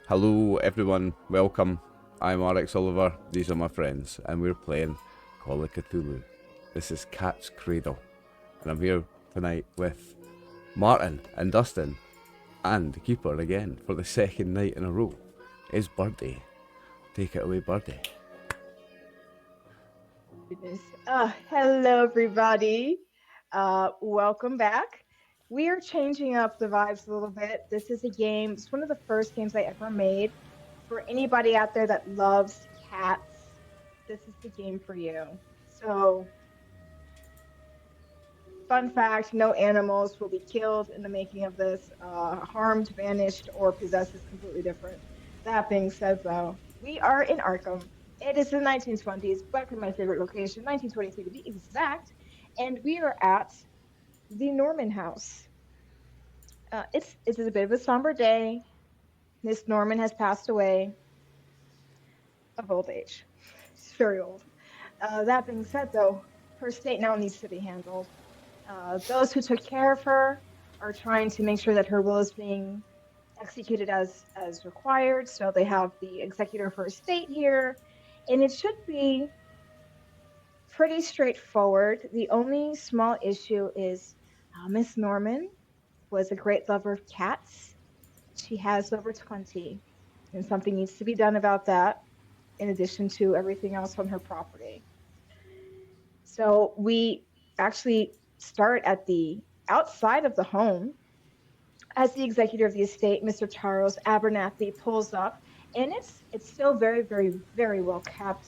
Hello everyone, welcome. I'm RxOliver, these are my friends, and we're playing Call of Cthulhu. This is Cat's Cradle, and I'm here tonight with Martin and Dustin, and the Keeper again for the second night in a row. It's Birdie. Take it away, Birdie. Goodness. Hello, everybody. Welcome back. We are changing up the vibes a little bit. This is a game. It's one of the first games I ever made. For anybody out there that loves cats, this is the game for you. So, fun fact, no animals will be killed in the making of this. Harmed, banished, or possessed is completely different. That being said, though, we are in Arkham. It is the 1920s, back in my favorite location, 1923 to be exact, and we are at the Norman House. It's a bit of a somber day. Miss Norman has passed away of old age. She's very old. That being said, though, her estate now needs to be handled. Those who took care of her are trying to make sure that her will is being executed as required. So they have the executor for estate here, and it should be pretty straightforward. The only small issue is Miss Norman was a great lover of cats. She has over 20, and something needs to be done about that, in addition to everything else on her property. So we actually start at the outside of the home. As the executor of the estate, Mr. Charles Abernathy pulls up, and it's still very, very, very well kept.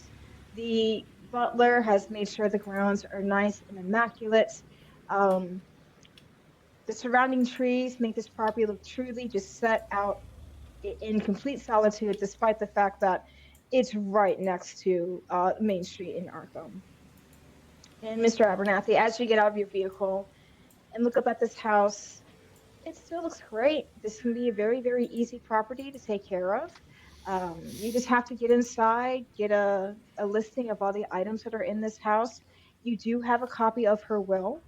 The butler has made sure the grounds are nice and immaculate. Um, the surrounding trees make this property look truly just set out in complete solitude, despite the fact that it's right next to Main Street in Arkham. And Mr. Abernathy, as you get out of your vehicle and look up at this house, it still looks great. This can be a very, very easy property to take care of. You just have to get inside, get a listing of all the items that are in this house. You do have a copy of her will.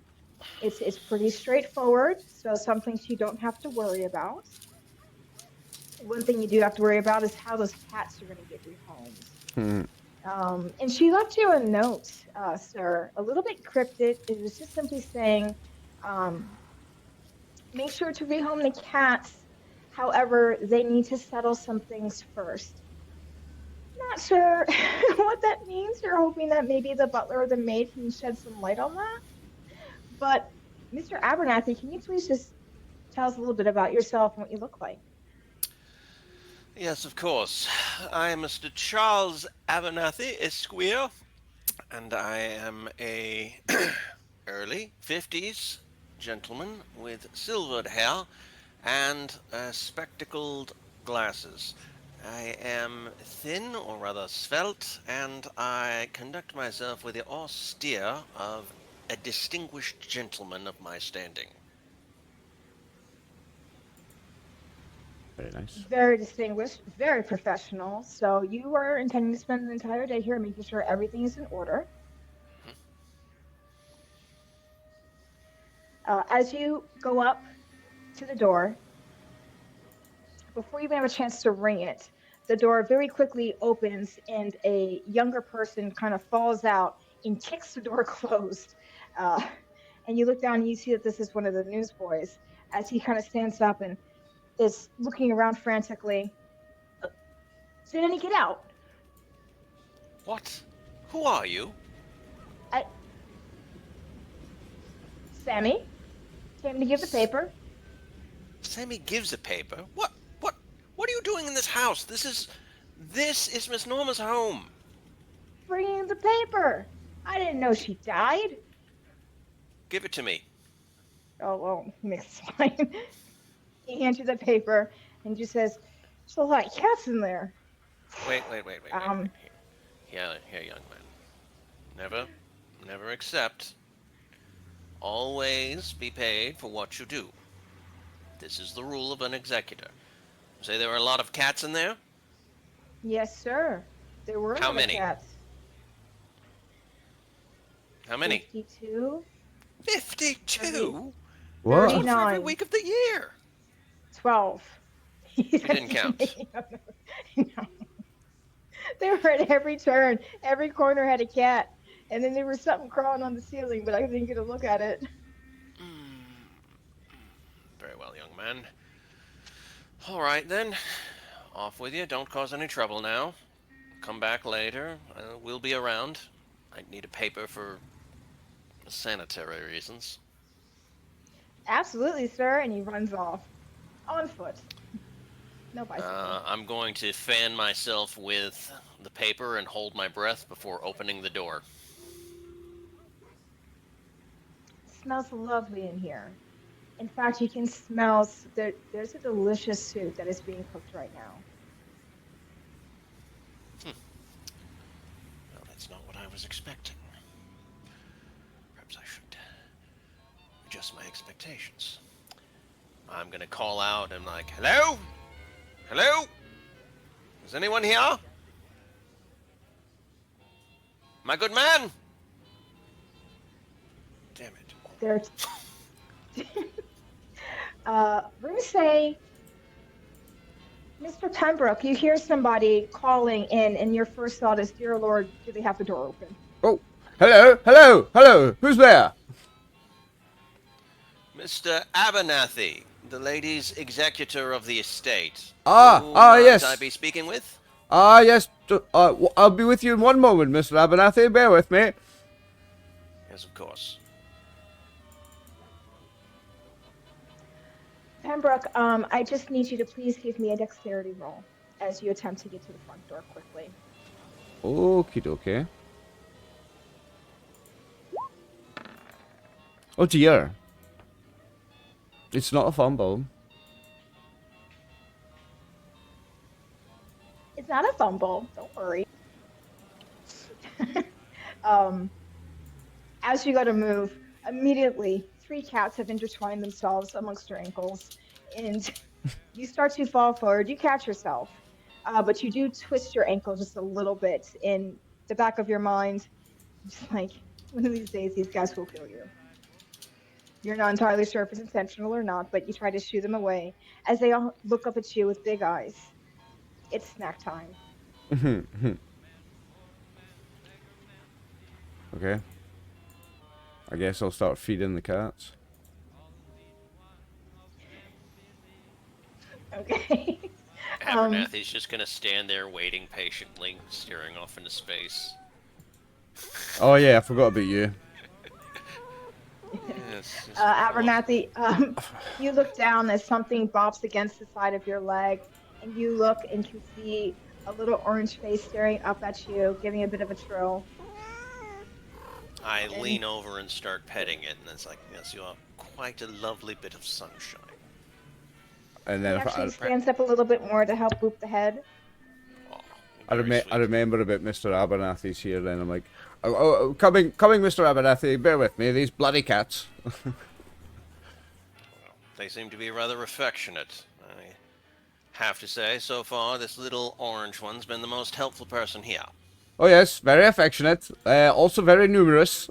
It's pretty straightforward, so some things you don't have to worry about. One thing you do have to worry about is how those cats are going to get rehomed. And she left you a note, sir, a little bit cryptic. It was just simply saying, um, make sure to rehome the cats. However, they need to settle some things first. Not sure what that means. You're hoping that maybe the butler or the maid can shed some light on that. But Mr. Abernathy, can you please just tell us a little bit about yourself and what you look like? Yes, of course. I am Mr. Charles Abernathy, Esquire, and I am a early 50s gentleman with silvered hair and spectacled glasses. I am thin, or rather svelte, and I conduct myself with the austere of a distinguished gentleman of my standing. Very nice. Very distinguished, very professional. So you are intending to spend an entire day here making sure everything is in order. As you go up to the door, before you even have a chance to ring it, the door very quickly opens and a younger person kind of falls out and kicks the door closed. Uh, and you look down and you see that this is one of the newsboys as he kind of stands up and is looking around frantically. Did any get out? What? Who are you? I, Sammy came to give the paper. Sammy gives a paper? What are you doing in this house? This is Miss Norma's home. Bringing the paper. I didn't know she died. Give it to me. Oh, well, he makes a sign. He hands you the paper and just says, there's a lot of cats in there. Wait. Here, young man. Never accept. Always be paid for what you do. This is the rule of an executor. Say there are a lot of cats in there? Yes, sir. There were a How lot many? of cats. How many? 52. 52? What? For every 39. week of the year. 12. You didn't count. No. They were at every turn. Every corner had a cat. And then there was something crawling on the ceiling, but I didn't get a look at it. Very well, young man. All right, then. Off with you. Don't cause any trouble now. Come back later. We'll be around. I need a paper for sanitary reasons. Absolutely, sir. And he runs off on foot. No bicycle. I'm going to fan myself with the paper and hold my breath before opening the door. It smells lovely in here. In fact, you can smell there's a delicious soup that is being cooked right now. Well, that's not what I was expecting. Perhaps I should adjust my expectations. I'm going to call out and like, hello? Hello? Is anyone here? My good man? Damn it. We're going to say, Mr. Pembroke, you hear somebody calling in, and your first thought is, dear Lord, do they have the door open? Oh, hello, hello, hello. Who's there? Mr. Abernathy, the lady's executor of the estate. Yes. Might I be speaking with? Yes. I'll be with you in one moment, Mr. Abernathy. Bear with me. Yes, of course. Pembroke, I just need you to please give me a dexterity roll as you attempt to get to the front door quickly. Okie dokie. Oh dear. It's not a fumble. It's not a fumble, don't worry. As you go to move, immediately 3 cats have intertwined themselves amongst your ankles, and you start to fall forward. You catch yourself, but you do twist your ankle just a little bit in the back of your mind. Just like, one of these days, these guys will kill you. You're not entirely sure if it's intentional or not, but you try to shoo them away as they all look up at you with big eyes. It's snack time. Okay. I guess I'll start feeding the cats. Okay. Abernathy's just gonna stand there waiting patiently, staring off into space. Oh yeah, I forgot about you. Yes, Abernathy, you look down as something bops against the side of your leg, and you look and can see a little orange face staring up at you, giving a bit of a trill. I lean over and start petting it, and it's like, yes, you are quite a lovely bit of sunshine. And then It actually stands up a little bit more to help boop the head. Oh, I very sweet. remember about Mr. Abernathy's here. Then I'm like, coming, Mr. Abernathy. Bear with me. These bloody cats. Well, they seem to be rather affectionate. I have to say, so far, this little orange one's been the most helpful person here. Oh yes, very affectionate. Also very numerous.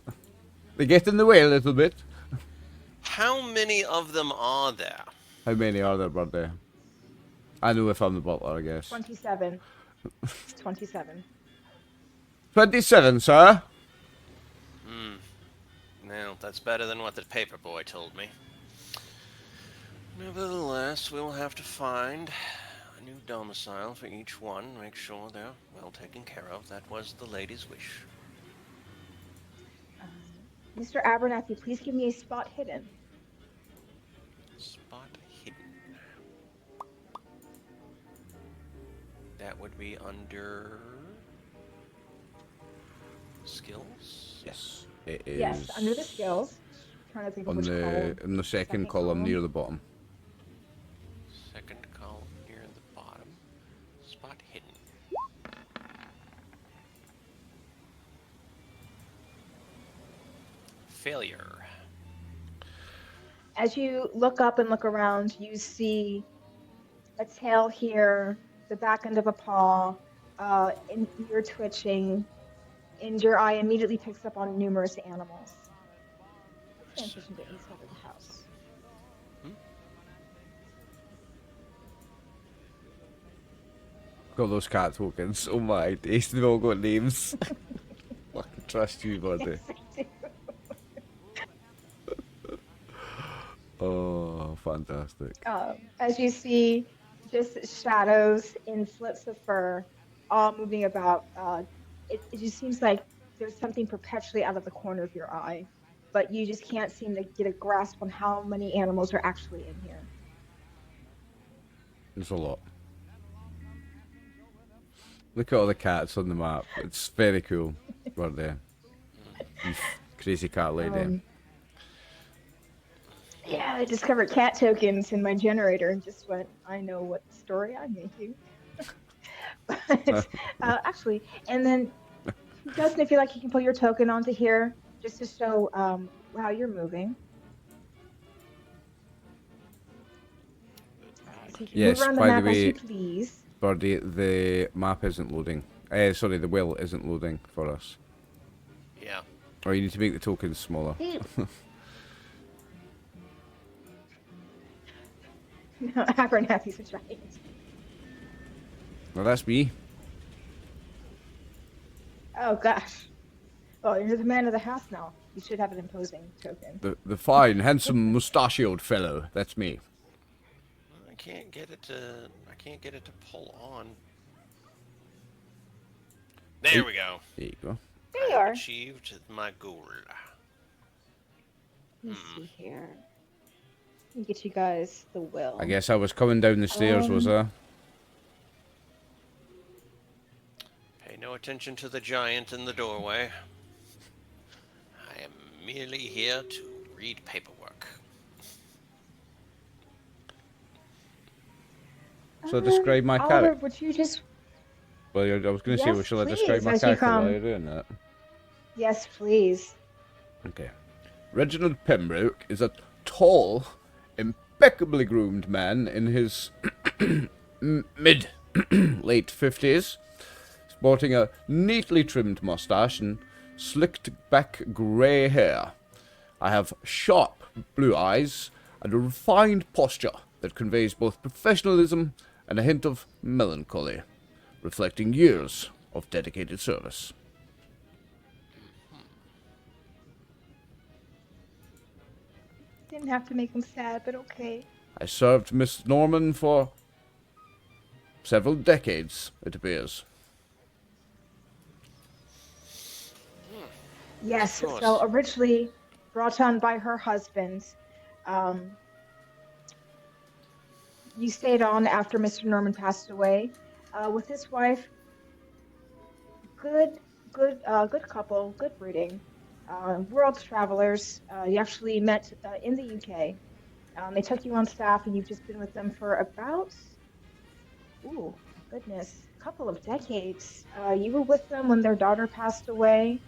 They get in the way a little bit. How many of them are there? How many are there, Birdie? I know if I'm the butler, I guess. 27. 27. 27, sir. Well, that's better than what the paper boy told me. Nevertheless, we'll have to find a new domicile for each one, make sure they're well taken care of. That was the lady's wish. Mr. Abernathy, please give me a spot hidden. Spot hidden. That would be under skills? Yes, it is. Yes, under the skills. I'm trying to think of which column. In the second column near the bottom. Second column near the bottom. Spot hidden. Failure. As you look up and look around, you see a tail here, the back end of a paw, an ear twitching, and your eye immediately picks up on numerous animals. Transition to inside of the house. Fuck all those cat tokens. Oh my days, they've all got names. Fucking trust you, buddy. Yes, I do. Oh, fantastic. As you see, just shadows in slips of fur, all moving about. It just seems like there's something perpetually out of the corner of your eye, but you just can't seem to get a grasp on how many animals are actually in here. There's a lot. Look at all the cats on the map. It's very cool. We're there. You crazy cat lady. Yeah, I discovered cat tokens in my generator and just went, I know what story I'm making. But actually, and then Justin, if you like, you can put your token onto here just to show how you're moving. So you can Yes, move around the by map the as way, you please. Birdie, the map isn't loading. Sorry, the will isn't loading for us. Yeah. Or you need to make the tokens smaller. No, Abernathy's a giant. Well, that's me. Oh gosh. Well, you're the man of the house now. You should have an imposing token. The fine, handsome, mustachioed fellow. That's me. I can't get it to pull on. There we go. There you go. There you are. Achieved my goal. Let's see here. Let me get you guys the will. I guess I was coming down the stairs, was I? Pay no attention to the giant in the doorway. I am merely here to read paperwork. So describe my Oliver, character. would you just... Well, I was going to say, Yes, well, shall I please, describe my as you character come. while you're doing that? Yes, please. Okay. Reginald Pembroke is a tall, impeccably groomed man in his mid late 50s, sporting a neatly trimmed mustache and slicked back grey hair. I have sharp blue eyes and a refined posture that conveys both professionalism and a hint of melancholy, reflecting years of dedicated service. Didn't have to make him sad, but okay. I served Miss Norman for several decades, it appears. Yes, Of course. so originally brought on by her husband. You stayed on after Mr. Norman passed away. With his wife, good couple, good breeding. World travelers. You actually met in the UK. They took you on staff, and you've just been with them for about, a couple of decades. You were with them when their daughter passed away.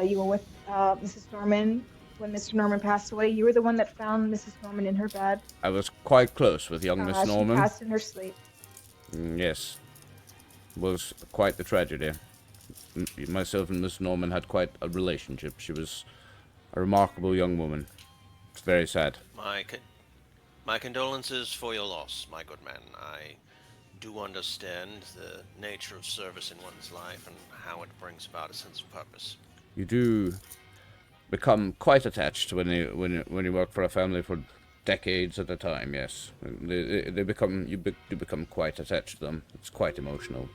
You were with Mrs. Norman when Mr. Norman passed away. You were the one that found Mrs. Norman in her bed. I was quite close with young Miss Norman. She passed in her sleep. Yes. It was quite the tragedy. Myself and Miss Norman had quite a relationship. She was a remarkable young woman. It's very sad. My condolences for your loss, my good man. I do understand the nature of service in one's life and how it brings about a sense of purpose. You do become quite attached when you work for a family for decades at a time. Yes, you become quite attached to them. It's quite emotional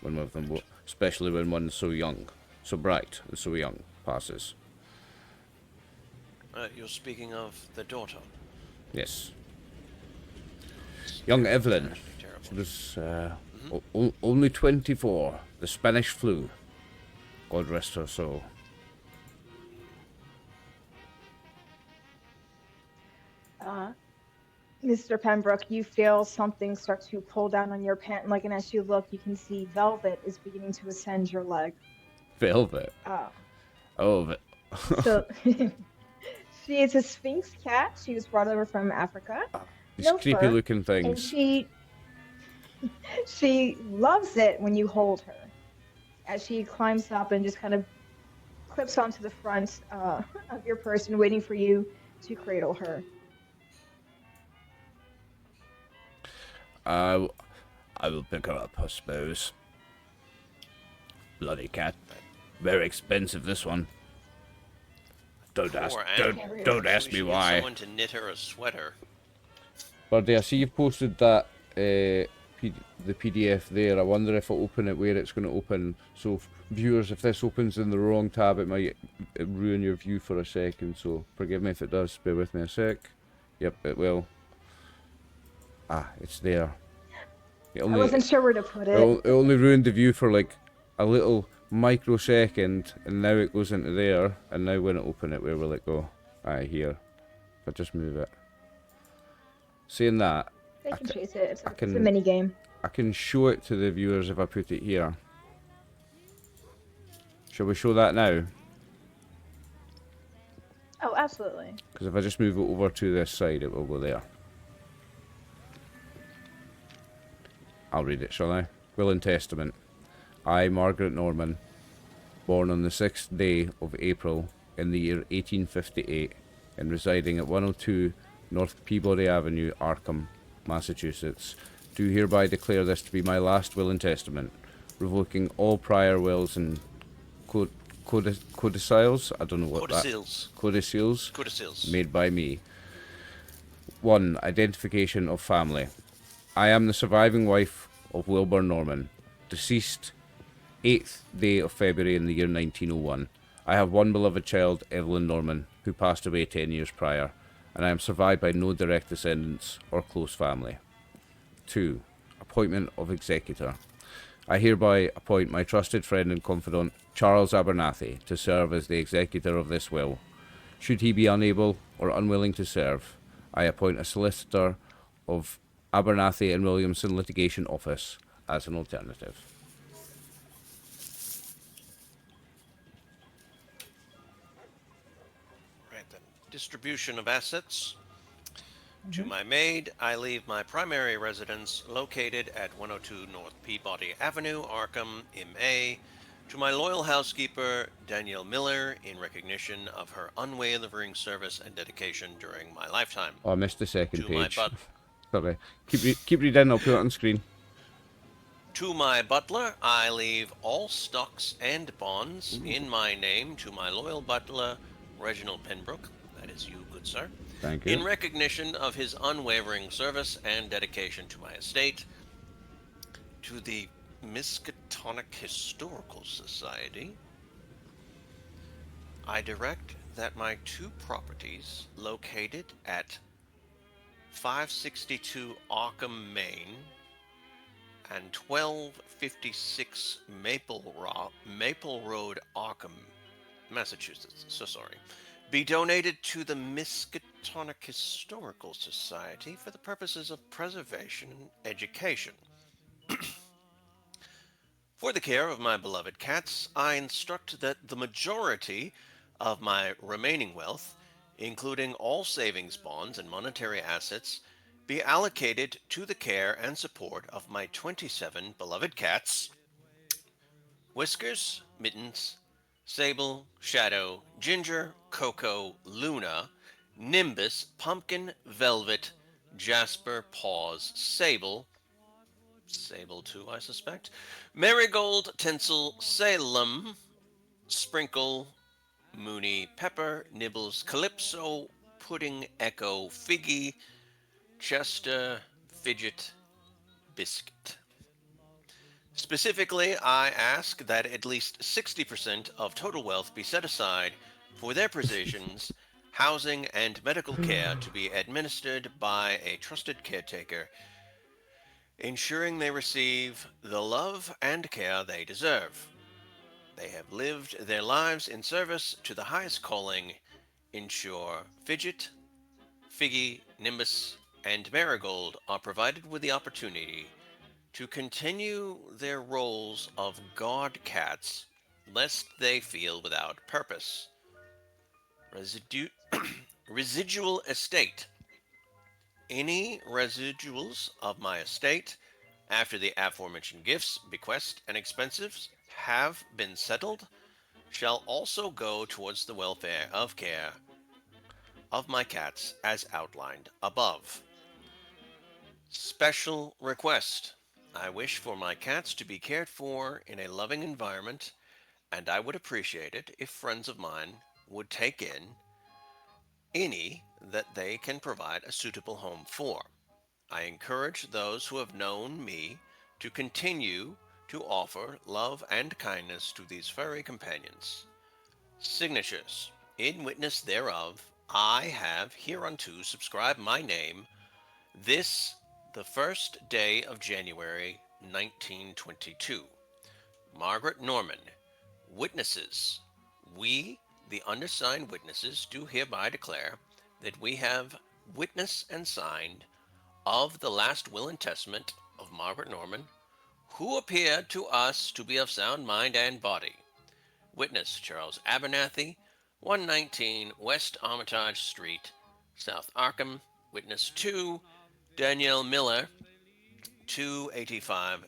when one of them, especially when one's so young, so bright, and so young, passes. You're speaking of the daughter. Yes. Young Evelyn. Terrible. She was only 24. The Spanish flu. God rest her soul. Mr. Pembroke, you feel something start to pull down on your pant leg, and as you look, you can see velvet is beginning to ascend your leg. Velvet? Oh, So, she is a Sphinx cat. She was brought over from Africa. these No creepy fur, looking and things. she loves it when you hold her. As she climbs up and just kind of clips onto the front of your person, waiting for you to cradle her. I will pick her up, I suppose. Bloody cat. Very expensive, this one. Don't Poor animal. don't ask We me should why. Get someone to knit her a sweater. Birdie, I see you've posted that the PDF there. I wonder if I open it where it's going to open. So viewers, if this opens in the wrong tab, it might ruin your view for a second. So forgive me if it does. Bear with me a sec. Yep, it will. Ah, it's there. I wasn't sure where to put it. It only ruined the view for like a little microsecond, and now it goes into there. And now when I open it, where will it go? Aye, here. If I just move it. Saying that, They can chase it. It's a mini game. I can show it to the viewers if I put it here. Shall we show that now? Oh, absolutely. Because if I just move it over to this side, it will go there. I'll read it, shall I? Will and Testament. I, Margaret Norman, born on the 6th day of April in the year 1858, and residing at 102 North Peabody Avenue, Arkham, Massachusetts, do hereby declare this to be my last will and testament, revoking all prior wills and codicils. I don't know what Codicils. that. Codicils. Codicils. Made by me. 1. Identification of family. I am the surviving wife of Wilbur Norman, deceased 8th day of February in the year 1901. I have one beloved child, Evelyn Norman, who passed away 10 years prior, and I am survived by no direct descendants or close family. 2. Appointment of executor. I hereby appoint my trusted friend and confidant, Charles Abernathy, to serve as the executor of this will. Should he be unable or unwilling to serve, I appoint a solicitor of Abernathy and Williamson Litigation Office as an alternative. Right then. Distribution of assets. To my maid, I leave my primary residence located at 102 North Peabody Avenue, Arkham, MA. To my loyal housekeeper, Danielle Miller, in recognition of her unwavering service and dedication during my lifetime. Oh, I missed the second To page. my Sorry. Keep reading, I'll put it on screen. To my butler, I leave all stocks and bonds in my name to my loyal butler, Reginald Penbrook. That is you, good sir. Thank you. In recognition of his unwavering service and dedication to my estate. To the Miskatonic Historical Society, I direct that my two properties located at 562 Arkham, Maine, and 1256 Maple Road, Arkham, Massachusetts, be donated to the Miskatonic Historical Society for the purposes of preservation and education. For the care of my beloved cats, I instruct that the majority of my remaining wealth, including all savings bonds and monetary assets, be allocated to the care and support of my 27 beloved cats, Whiskers, Mittens, Sable, Shadow, Ginger, Coco, Luna, Nimbus, Pumpkin, Velvet, Jasper, Paws, Sable too, I suspect, Marigold, Tinsel, Salem, Sprinkle, Mooney, Pepper, Nibbles, Calypso, Pudding, Echo, Figgy, Chester, Fidget, Biscuit. Specifically, I ask that at least 60% of total wealth be set aside for their provisions, housing, and medical care to be administered by a trusted caretaker, ensuring they receive the love and care they deserve. They have lived their lives in service to the highest calling. Ensure Fidget, Figgy, Nimbus, and Marigold are provided with the opportunity to continue their roles of guard cats, lest they feel without purpose. Residual estate. Any residuals of my estate, after the aforementioned gifts, bequests, and expenses have been settled, shall also go towards the welfare of care of my cats as outlined above. Special request. I wish for my cats to be cared for in a loving environment, and I would appreciate it if friends of mine would take in any that they can provide a suitable home for. I encourage those who have known me to continue to offer love and kindness to these furry companions. Signatures. In witness thereof, I have hereunto subscribed my name this the first day of January 1922. Margaret Norman. Witnesses. We, the undersigned witnesses, do hereby declare that we have witnessed and signed of the last will and testament of Margaret Norman, who appeared to us to be of sound mind and body. Witness Charles Abernathy, 119 West Armitage Street, South Arkham. Witness 2, Danielle Miller, 285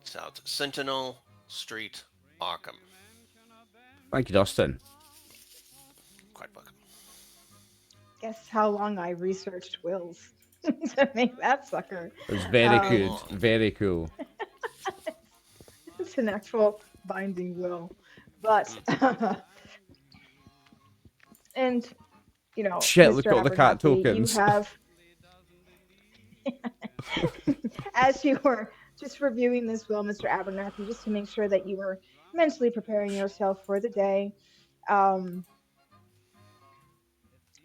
South Sentinel Street, Arkham. Thank you, Dustin. Quite welcome. Guess how long I researched wills to make that sucker. It was very good. Long. Very cool. It's an actual binding will. But, and, you know, Shit, Mr. look at all the cat Abernathy, you tokens. have, as you were just reviewing this will, Mr. Abernathy, just to make sure that you were mentally preparing yourself for the day,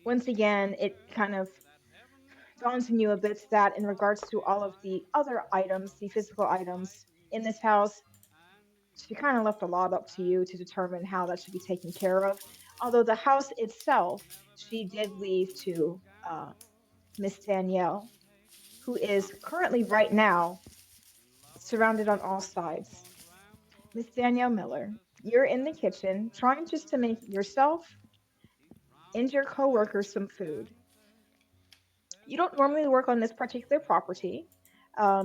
once again, it kind of dawns on you a bit that in regards to all of the other items, the physical items in this house, she kind of left a lot up to you to determine how that should be taken care of. Although the house itself, she did leave to Miss Danielle, who is currently right now surrounded on all sides. Miss Danielle Miller, you're in the kitchen trying just to make yourself and your coworkers some food. You don't normally work on this particular property.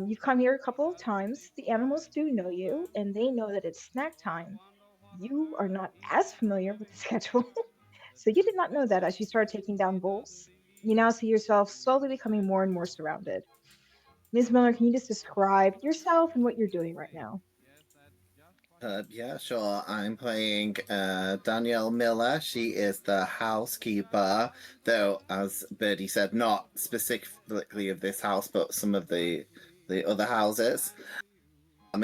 You've come here a couple of times. The animals do know you, and they know that it's snack time. You are not as familiar with the schedule, so you did not know that as you started taking down bowls. You now see yourself slowly becoming more and more surrounded. Ms. Miller, can you just describe yourself and what you're doing right now? Yeah, sure. I'm playing Danielle Miller. She is the housekeeper, though, as Birdie said, not specifically of this house, but some of the other houses.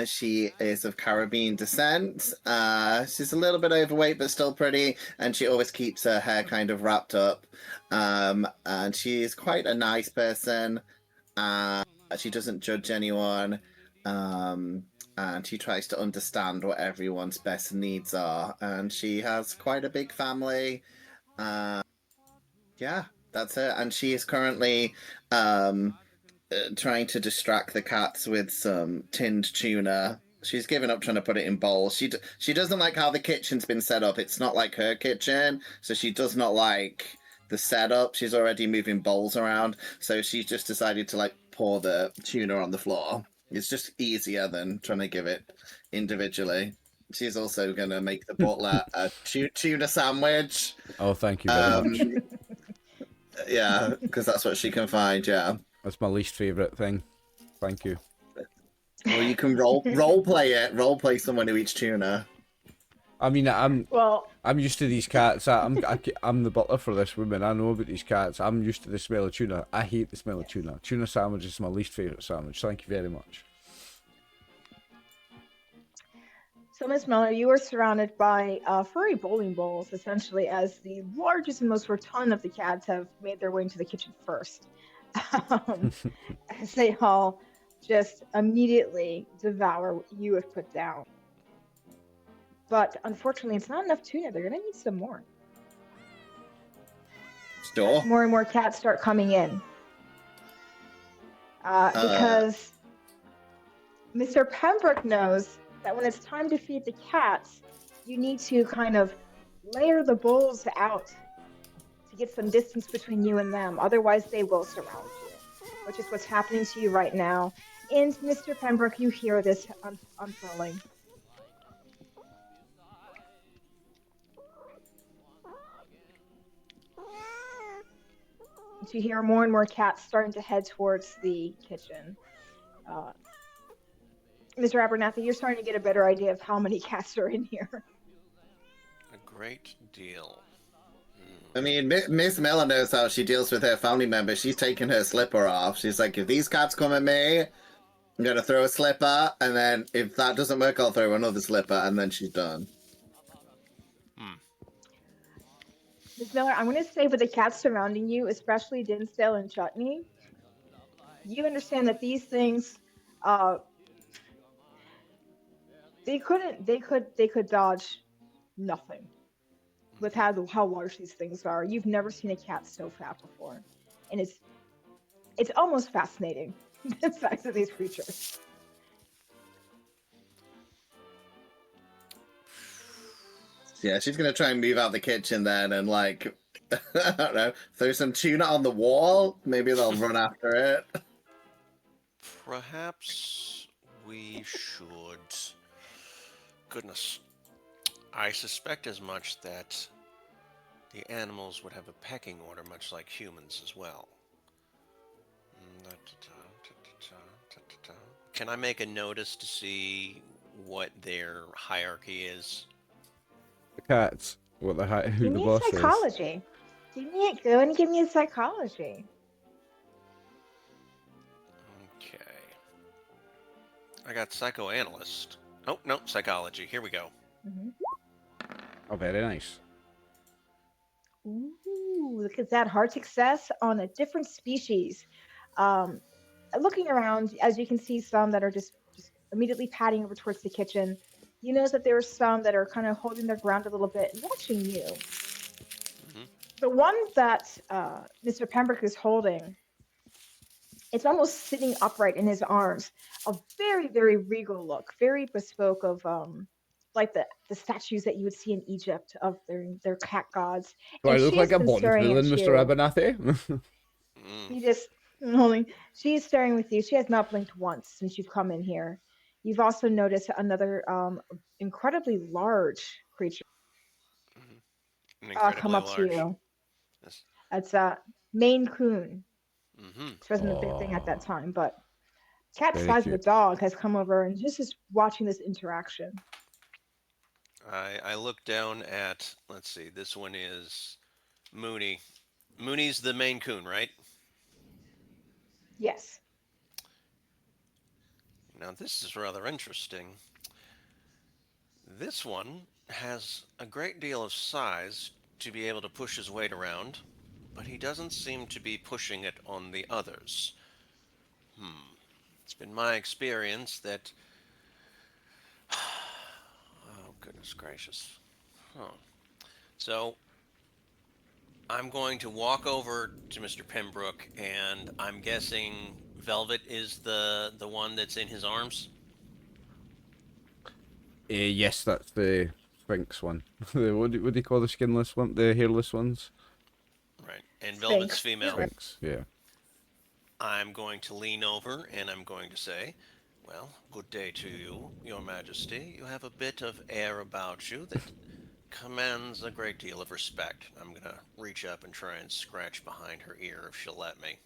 She is of Caribbean descent. She's a little bit overweight, but still pretty, and she always keeps her hair kind of wrapped up. And she's quite a nice person. She doesn't judge anyone. And she tries to understand what everyone's best needs are. And she has quite a big family. Yeah, that's it. And she is currently trying to distract the cats with some tinned tuna. She's given up trying to put it in bowls. She doesn't like how the kitchen's been set up. It's not like her kitchen, so she does not like the setup. She's already moving bowls around, so she's just decided to pour the tuna on the floor. It's just easier than trying to give it individually. She's also going to make the butler a tuna sandwich. Oh, thank you very much. Yeah, because that's what she can find, yeah. That's my least favourite thing. Thank you. Or you can role play it. Role play someone who eats tuna. I mean, I'm Well, used to these cats. I'm the butler for this woman. I know about these cats. I'm used to the smell of tuna. I hate the smell of tuna. Tuna sandwich is my least favourite sandwich. Thank you very much. so Ms. Miller, you are surrounded by furry bowling balls, essentially, as the largest and most rotund of the cats have made their way into the kitchen first. As they all just immediately devour what you have put down. But unfortunately, it's not enough tuna. They're going to need some more. Sure. More and more cats start coming in. Because Mr. Pembroke knows that when it's time to feed the cats, you need to kind of layer the bowls out to get some distance between you and them. Otherwise, they will surround you, which is what's happening to you right now. And Mr. Pembroke, you hear this unfurling. You hear more and more cats starting to head towards the kitchen. Mr. Abernathy, you're starting to get a better idea of how many cats are in here. A great deal. I mean, Miss Miller knows how she deals with her family members. She's taking her slipper off. She's like, if these cats come at me, I'm going to throw a slipper, and then if that doesn't work, I'll throw another slipper, and then she's done. Ms. Miller, I'm going to say for the cats surrounding you, especially Dinsdale and Chutney, you understand that these things, they could dodge nothing with how large these things are. You've never seen a cat so fat before, and it's almost fascinating, the size of these creatures. Yeah, she's going to try and move out the kitchen then and, like, I don't know, throw some tuna on the wall. Maybe they'll run after it. Perhaps we should. Goodness. I suspect as much that the animals would have a pecking order, much like humans as well. Can I make a notice to see what their hierarchy is? The cats. What the who Give the me a boss is. psychology. Go and give me a psychology. Okay. I got psychoanalyst. Oh, no, psychology. Here we go. Mm-hmm. Oh, very nice. Ooh, look at that. Hard success on a different species. Looking around, as you can see some that are just immediately padding over towards the kitchen. You notice that there are some that are kind of holding their ground a little bit and watching you. Mm-hmm. The one that Mr. Pembroke is holding, it's almost sitting upright in his arms. A very, very regal look, very bespoke of like the statues that you would see in Egypt of their cat gods. Do I look like a Bond villain, Mr. Abernathy? You just only she's staring with you. She has not blinked once since you've come in here. You've also noticed another incredibly large creature come up to you. Yes. That's Maine Coon. Mm-hmm. It wasn't a big thing at that time, but cat the size of a dog has come over and just is watching this interaction. I look down at, let's see, this one is Mooney. Mooney's the Maine Coon, right? Yes. Now this is rather interesting. This one has a great deal of size to be able to push his weight around, but he doesn't seem to be pushing it on the others. It's been my experience that... Oh, goodness gracious. Huh. So, I'm going to walk over to Mr. Pembroke, and I'm guessing Velvet is the one that's in his arms? Yes, that's the Sphinx one. What do you call the skinless one? The hairless ones? Right. And Velvet's female. Sphinx, yeah. I'm going to lean over and I'm going to say, well, good day to you, Your Majesty. You have a bit of air about you that commands a great deal of respect. I'm going to reach up and try and scratch behind her ear if she'll let me.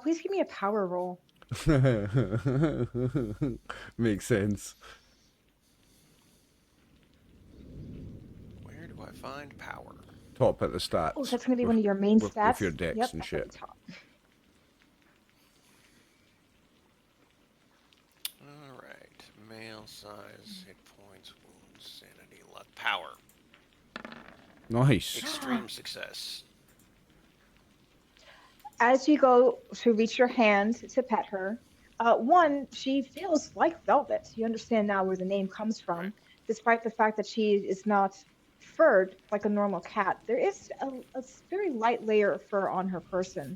Please give me a power roll. Makes sense. Where do I find power? Top at the stats. Oh, that's going to be one of your main stats. With your dex and shit. All right. Male size, hit points, wounds, sanity, luck, power. Nice. Extreme success. As you go to reach your hand to pet her, one, she feels like velvet. You understand now where the name comes from, despite the fact that she is not furred like a normal cat. There is a very light layer of fur on her person.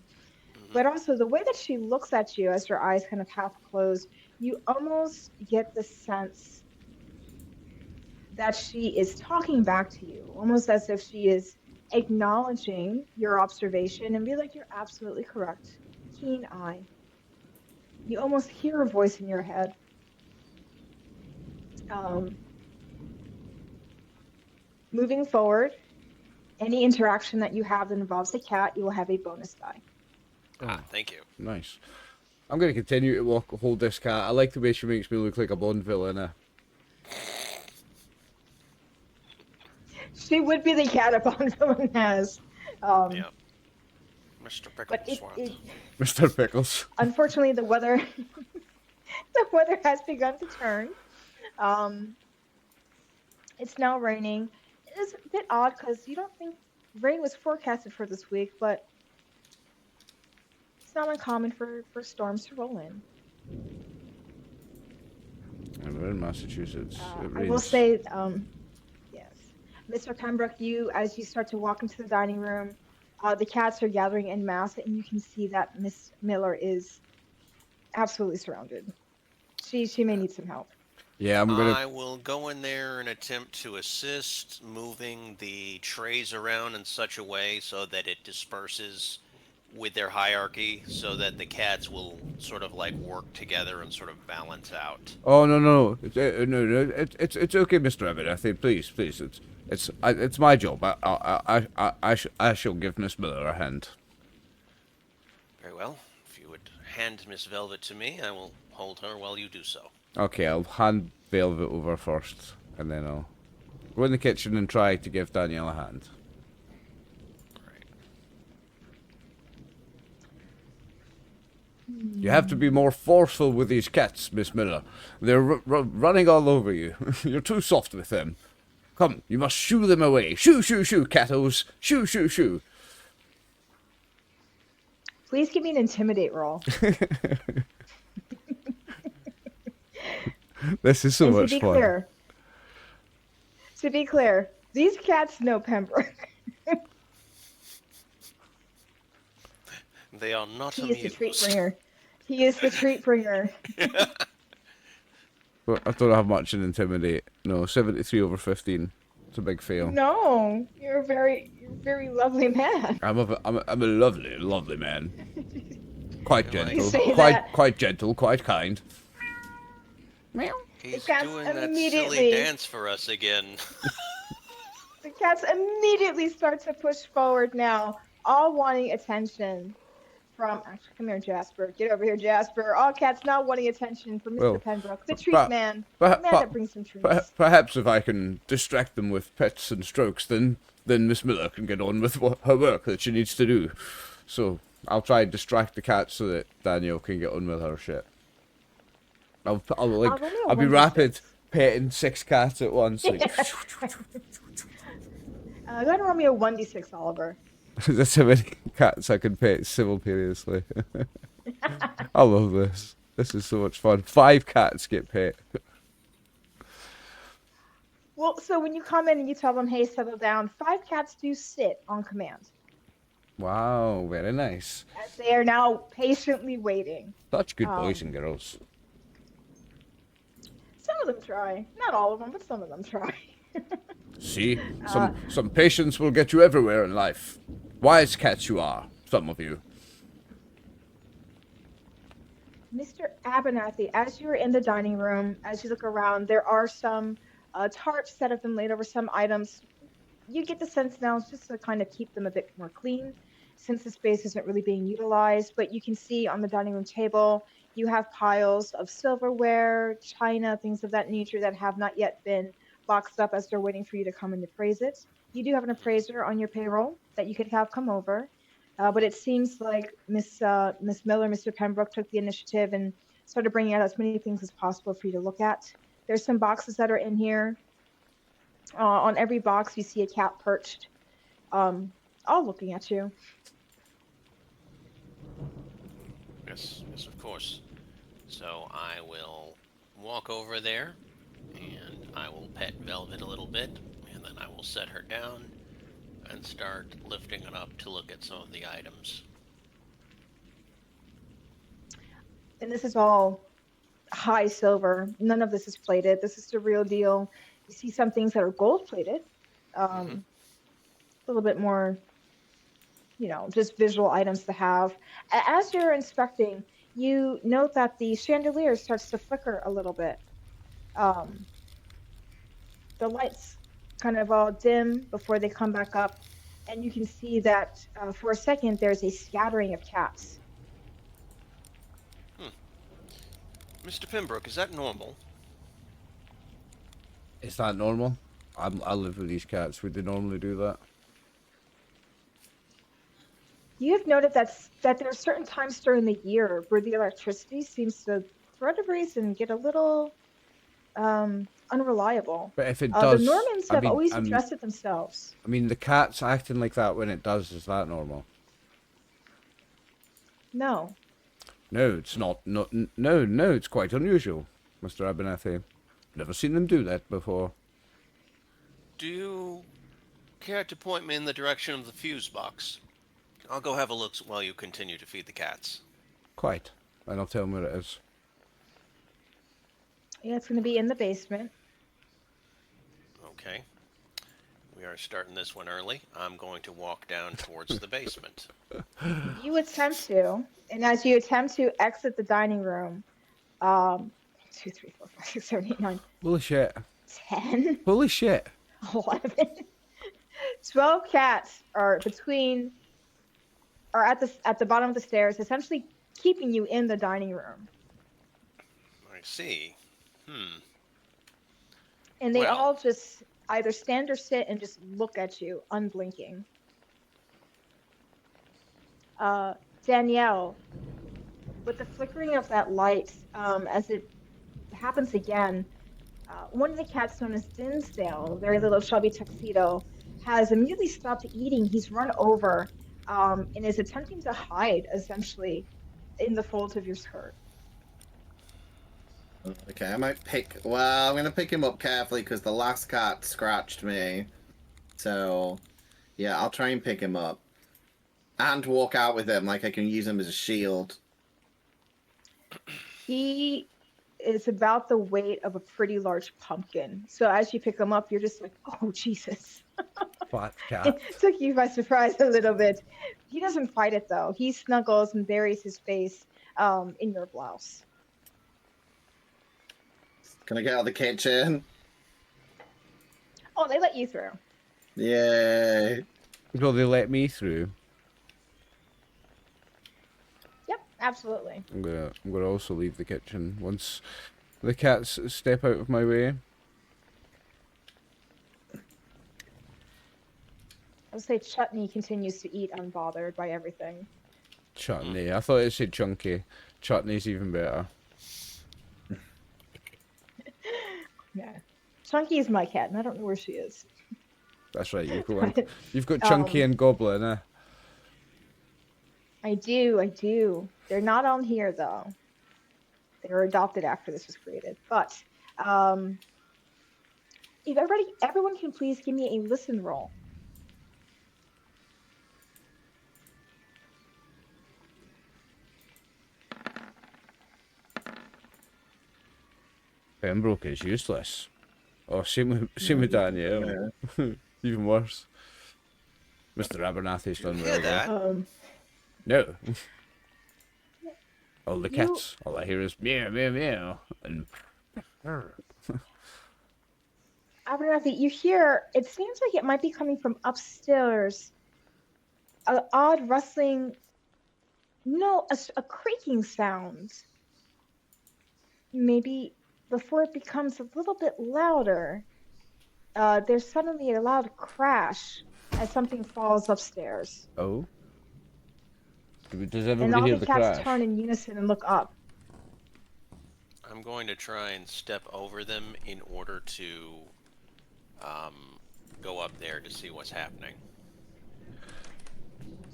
But also the way that she looks at you as her eyes kind of half close, you almost get the sense that she is talking back to you, almost as if she is acknowledging your observation and be like, you're absolutely correct. Keen eye. You almost hear a voice in your head. Moving forward, any interaction that you have that involves a cat, you will have a bonus die. Thank you. Nice. I'm going to continue to hold this cat. I like the way she makes me look like a Bond villain. She would be the cat a Bond villain has. Yeah. Mr. But Picklesworth. Mr. Pickles. Unfortunately, the weather the weather has begun to turn. It's now raining. It is a bit odd because you don't think rain was forecasted for this week, but it's not uncommon for storms to roll in. And we're in Massachusetts. It I will rains. say, yes, Mr. Pembroke, as you start to walk into the dining room, the cats are gathering en masse, and you can see that Miss Miller is absolutely surrounded. She may need some help. Yeah, I'm going to... I will go in there and attempt to assist moving the trays around in such a way so that it disperses with their hierarchy, so that the cats will sort of like work together and sort of balance out. Oh, no. It's okay, Mr. Abernathy. Please. It's my job. I shall give Miss Miller a hand. Very well. If you would hand Miss Velvet to me, I will hold her while you do so. Okay, I'll hand Velvet over first, and then I'll go in the kitchen and try to give Danielle a hand. You have to be more forceful with these cats, Miss Miller. They're running all over you. You're too soft with them. Come, you must shoo them away. Shoo, cattos. Shoo. Please give me an intimidate roll. This is so much fun. To be clear, these cats know Pembroke. They are not He amused. is the treat bringer. He is the treat bringer. Well, I don't have much in Intimidate. No, 73 over 15. It's a big fail. No, you're a very lovely man. I'm a lovely man. Quite gentle. You say that. Quite gentle, quite kind. Meow. He's The cats doing that silly immediately- dance for us again. The cats immediately start to push forward now, all wanting attention from... Actually, come here, Jasper. Get over here, Jasper. All cats now wanting attention from Mr. Well, Pembroke, the treat man. The man that brings some treats. Perhaps if I can distract them with pets and strokes, then Miss Miller can get on with her work that she needs to do. So I'll try and distract the cats so that Danielle can get on with her shit. I'll be rapid, petting 6 cats at once. Like, Go ahead and roll me a 1d6, Oliver. That's how many cats I can pet simultaneously. I love this. This is so much fun. 5 cats get pet. Well, so when you come in and you tell them, hey, settle down, 5 cats do sit on command. Wow, very nice. As they are now patiently waiting. Such good boys and girls. Some of them try. Not all of them, but some of them try. See, some patience will get you everywhere in life. Wise cats you are, some of you. Mr. Abernathy, as you're in the dining room, as you look around, there are some tarps that have been laid over some items. You get the sense now it's just to kind of keep them a bit more clean, since the space isn't really being utilized. But you can see on the dining room table, you have piles of silverware, china, things of that nature that have not yet been boxed up as they're waiting for you to come and appraise it. You do have an appraiser on your payroll that you could have come over. But it seems like Miss Miller, Mr. Pembroke took the initiative and started bringing out as many things as possible for you to look at. There's some boxes that are in here. On every box, you see a cat perched, all looking at you. Yes, of course. So I will walk over there, and I will pet Velvet a little bit, and then I will set her down and start lifting it up to look at some of the items. And this is all high silver. None of this is plated. This is the real deal. You see some things that are gold plated. A little bit more, just visual items to have. As you're inspecting, you note that the chandelier starts to flicker a little bit. The lights kind of all dim before they come back up. And you can see that for a second, there's a scattering of cats. Mr. Pembroke, is that normal? Is that normal? I live with these cats. Would they normally do that? You have noted that there are certain times during the year where the electricity seems to, for whatever reason, get a little unreliable. But if it The does, Normans have always addressed it themselves. I mean, the cat's acting like that when it does. Is that normal? No. No, it's not. No, it's quite unusual, Mr. Abernathy. Never seen them do that before. Do you care to point me in the direction of the fuse box? I'll go have a look while you continue to feed the cats. Quite. And I'll tell them where it is. Yeah, it's going to be in the basement. Okay. We are starting this one early. I'm going to walk down towards the basement. You attempt to, and as you attempt to exit the dining room, 2, 3, 4, 5, 6, 7, 8, 9, Holy shit. 10, Holy shit. 11, 12 cats are at the bottom of the stairs, essentially keeping you in the dining room. I see. And they Well. all just either stand or sit and just look at you, unblinking. Danielle, with the flickering of that light, as it happens again, one of the cats known as Dinsdale, a very little chubby tuxedo, has immediately stopped eating. He's run over and is attempting to hide, essentially, in the folds of your skirt. Okay, I might pick... Well, I'm going to pick him up carefully because the last cat scratched me. So, yeah, I'll try and pick him up. And walk out with him, like I can use him as a shield. He is about the weight of a pretty large pumpkin. So as you pick him up, you're just like, oh, Jesus. Fat cat. It took you by surprise a little bit. He doesn't fight it, though. He snuggles and buries his face in your blouse. Can I get out of the kitchen? Oh, they let you through. Yay. Will they let me through? Yep, absolutely. I'm gonna also leave the kitchen once the cats step out of my way. I would say Chutney continues to eat unbothered by everything. Chutney. I thought it said chunky. Chutney's even better. Yeah. Chunky is my cat, and I don't know where she is. That's right. You've got Chunky and Goblin, eh? I do. They're not on here, though. They were adopted after this was created. But if everyone can please give me a listen roll. Pembroke is useless. Oh, same with Danielle. Even worse. Mr. Abernathy's done well there. No. All the cats, all I hear is meow, meow, meow. And Abernathy, you hear, it seems like it might be coming from upstairs. An odd rustling, no, a creaking sound. Maybe before it becomes a little bit louder, there's suddenly a loud crash as something falls upstairs. oh? Does And everybody all hear the the cats crash? turn in unison and look up. I'm going to try and step over them in order to go up there to see what's happening.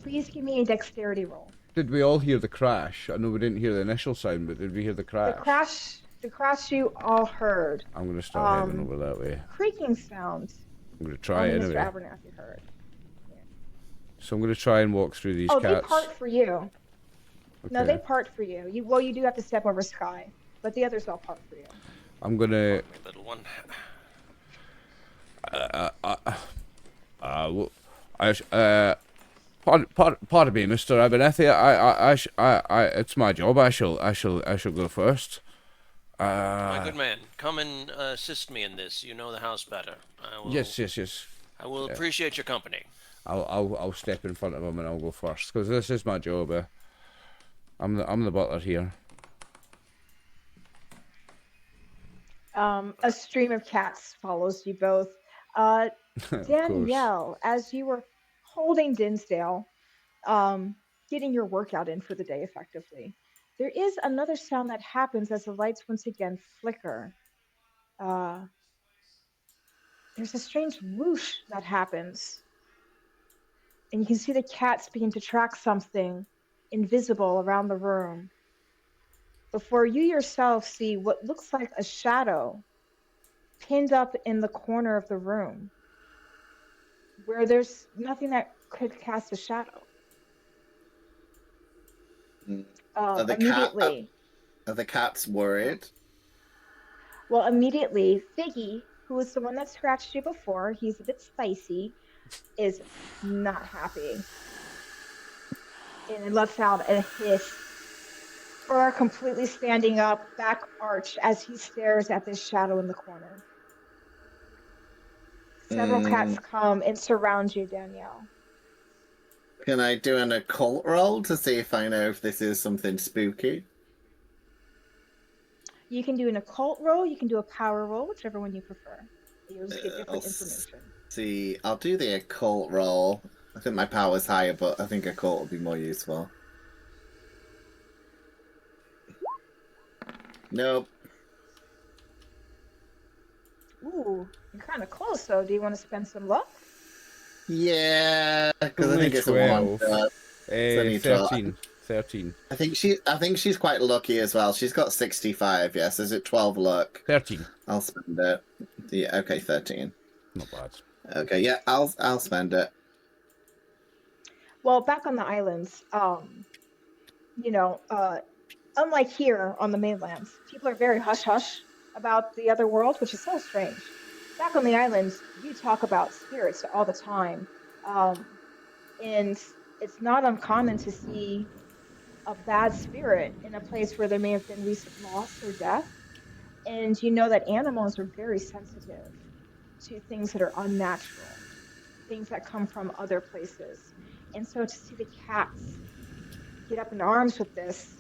Please give me a dexterity roll. Did we all hear the crash? I know we didn't hear the initial sound, but did we hear the crash? The crash you all heard. I'm going to start heading over that way. Creaking sound. I'm going to try it Mr. anyway. Abernathy heard. So I'm going to try and walk through these Oh, cats. they part for you. No, Okay. they part for you. You do have to step over Sky, but the others all part for you. I'm going to... Little one. Pardon me, Mr. Abernathy. It's my job. I shall go first. My good man, come and assist me in this. You know the house better. Yes. I will appreciate your company. I'll step in front of him and I'll go first because this is my job. I'm the butler here. A stream of cats follows you both. Of course. Danielle, as you were holding Dinsdale, getting your workout in for the day effectively, there is another sound that happens as the lights once again flicker. Uh, there's a strange whoosh that happens, and you can see the cats begin to track something invisible around the room before you yourself see what looks like a shadow pinned up in the corner of the room where there's nothing that could cast a shadow. Are the Immediately, are the cats worried? well, immediately, Figgy, who was the one that scratched you before, he's a bit spicy, is not happy. And it lets out a hiss. Fur completely standing up, back arched, as he stares at this shadow in the corner. Several cats come and surround you, Danielle. Can I do an occult roll to see if I know if this is something spooky? You can do an occult roll, you can do a power roll, whichever one you prefer. You'll just get different information. See, I'll do the occult roll. I think my power's higher, but I think occult will be more useful. Nope. Ooh, you're kind of close, though. Do you want to spend some luck? Yeah, because I Only think it's a 12. 1. 13. 13. I think she's quite lucky as well. She's got 65. Yes, is it 12 luck? 13. I'll spend it. Yeah, okay, 13. Not bad. Okay, yeah, I'll spend it. Well, back on the islands, unlike here on the mainlands, people are very hush-hush about the other world, which is so strange. Back on the islands, you talk about spirits all the time. And it's not uncommon to see a bad spirit in a place where there may have been recent loss or death. And you know that animals are very sensitive to things that are unnatural, things that come from other places. And so to see the cats get up in arms with this,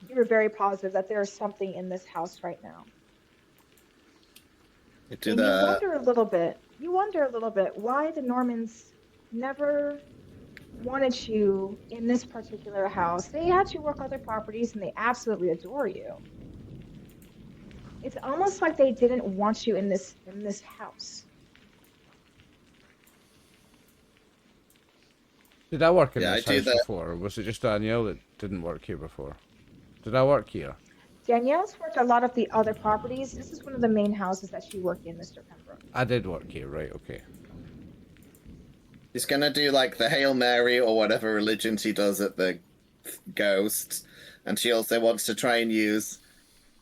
you were very positive that there is something in this house right now. You wonder a little bit why the Normans never wanted you in this particular house. They had you work other properties and they absolutely adore you. It's almost like they didn't want you in this house. Did I work in this house before, or was it just Danielle that didn't work here before? Did I work here? Danielle's worked a lot of the other properties. This is one of the main houses that she worked in, Mr. Pembroke. I did work here, right, okay. He's gonna do like the Hail Mary or whatever religion she does at the ghosts. And she also wants to try and use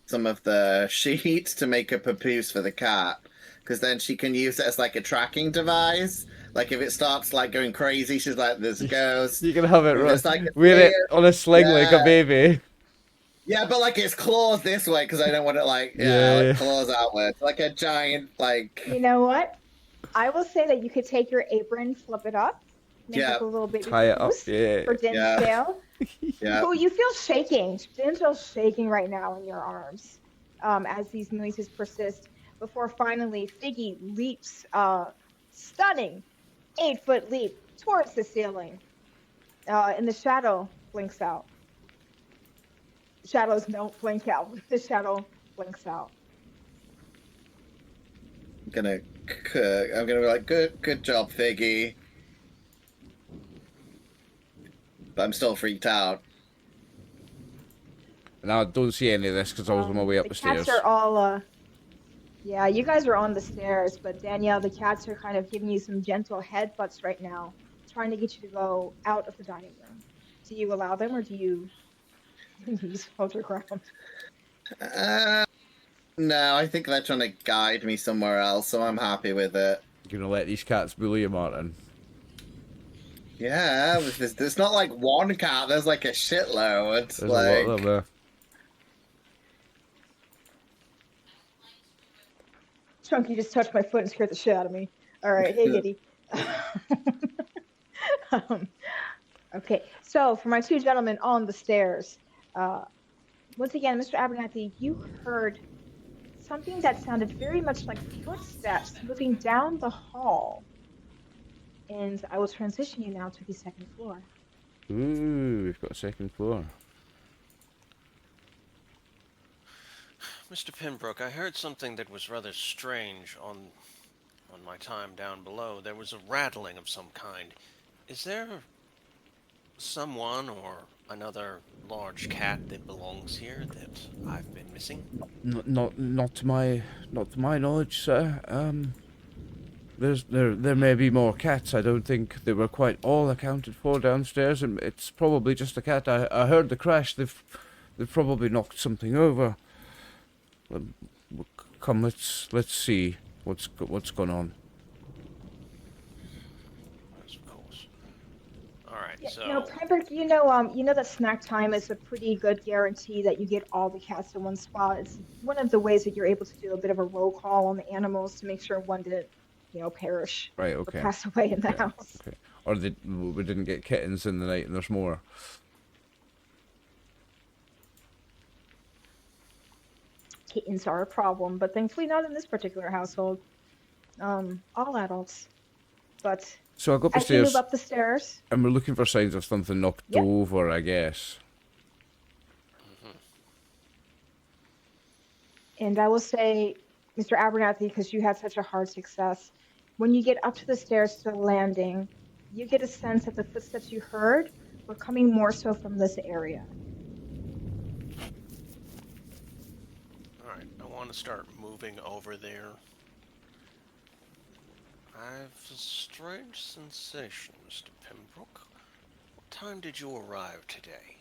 some of the sheet to make a papoose for the cat. Because then she can use it as like a tracking device. Like if it starts like going crazy, she's like, there's a ghost. You can have it right. Like wear it on a sling like a baby. Yeah, but like its claws this way because I don't want it like claws outwards, like a giant like. You know what? I will say that you could take your apron, flip it up, make like a little baby tie it up, for Dinsdale. Yeah. Oh, you feel shaking. Dinsdale's shaking right now in your arms, as these noises persist. Before finally, Figgy leaps, stunning, 8-foot leap towards the ceiling, and the shadow blinks out. Shadows don't blink out. The shadow blinks out. I'm gonna be like, good job, Figgy. But I'm still freaked out. And I don't see any of this because I was on my way up the stairs. The cats are all, yeah, you guys are on the stairs, but Danielle, the cats are kind of giving you some gentle headbutts right now, trying to get you to go out of the dining room. Do you allow them, or do you use hold your ground? No, I think they're trying to guide me somewhere else, so I'm happy with it. You're gonna let these cats bully you, Martin? Yeah, there's not like one cat, there's like a shitload. There's a lot of them there. Chunky just touched my foot and scared the shit out of me. All right, hey, Giddy. Okay, so for my two gentlemen on the stairs, once again, Mr. Abernathy, you heard something that sounded very much like footsteps moving down the hall. And I will transition you now to the second floor. Ooh, we've got a second floor. Mr. Pembroke, I heard something that was rather strange on my time down below. There was a rattling of some kind. Is there someone or another large cat that belongs here that I've been missing? Not to my knowledge, sir. There may be more cats. I don't think they were quite all accounted for downstairs, and it's probably just a cat. I heard the crash. They've probably knocked something over. Come, let's see what's going on. Yes, of course. All right, Yeah, so no, Pembroke, you know that snack time is a pretty good guarantee that you get all the cats in one spot. It's one of the ways that you're able to do a bit of a roll call on the animals to make sure one didn't, perish Right. or Okay. pass away in the Okay. house. Okay. Or we didn't get kittens in the night, and there's more. Kittens are a problem, but thankfully not in this particular household. All adults. But So I go as you move upstairs, up the stairs, and we're looking for signs of something knocked Yep. over, I guess. and I will say, Mr. Abernathy, because you had such a hard success, when you get up to the stairs to the landing, you get a sense that the footsteps you heard were coming more so from this area. all right, I want to start moving over there. I've a strange sensation, Mr. Pembroke. What time did you arrive today?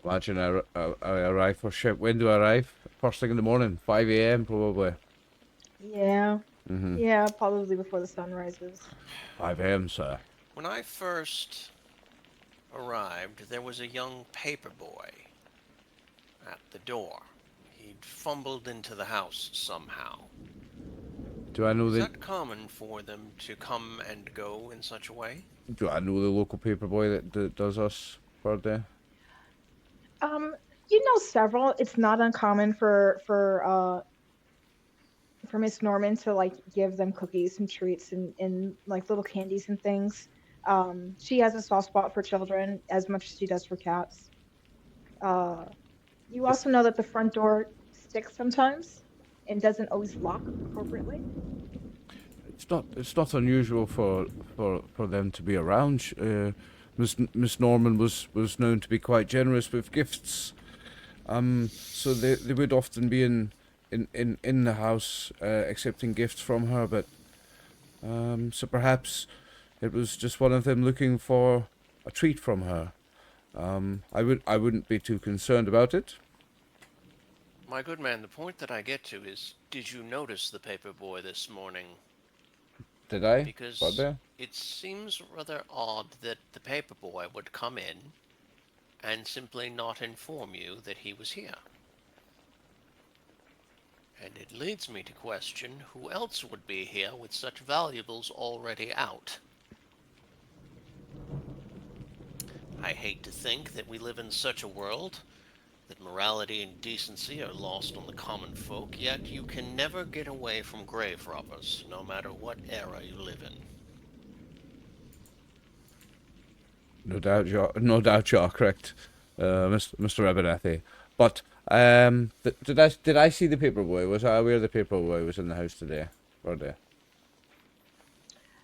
Imagine I arrive for ship. When do I arrive? First thing in the morning, 5 a.m. probably. Yeah. Mhm. Yeah, probably before the sun rises. 5 a.m., sir. When I first arrived, there was a young paper boy at the door. He'd fumbled into the house somehow. Do I know Is the that common for them to come and go in such a way? Do I know the local paper boy that does us per day? You know several. It's not uncommon for Miss Norman to like give them cookies and treats and like little candies and things. She has a soft spot for children as much as she does for cats. Uh, you also know that the front door sticks sometimes and doesn't always lock appropriately. It's not unusual for them to be around. Miss Norman was known to be quite generous with gifts. So they would often be in the house accepting gifts from her, but so perhaps it was just one of them looking for a treat from her. I wouldn't be too concerned about it. My good man, the point that I get to is, did you notice the paper boy this morning? Did I? Because Got there? it seems rather odd that the paper boy would come in and simply not inform you that he was here. And it leads me to question who else would be here with such valuables already out. I hate to think that we live in such a world that morality and decency are lost on the common folk, yet you can never get away from grave robbers, no matter what era you live in. No doubt you are correct, Mr. Abernathy. But did I see the paper boy? Was I aware the paper boy was in the house today? Or day?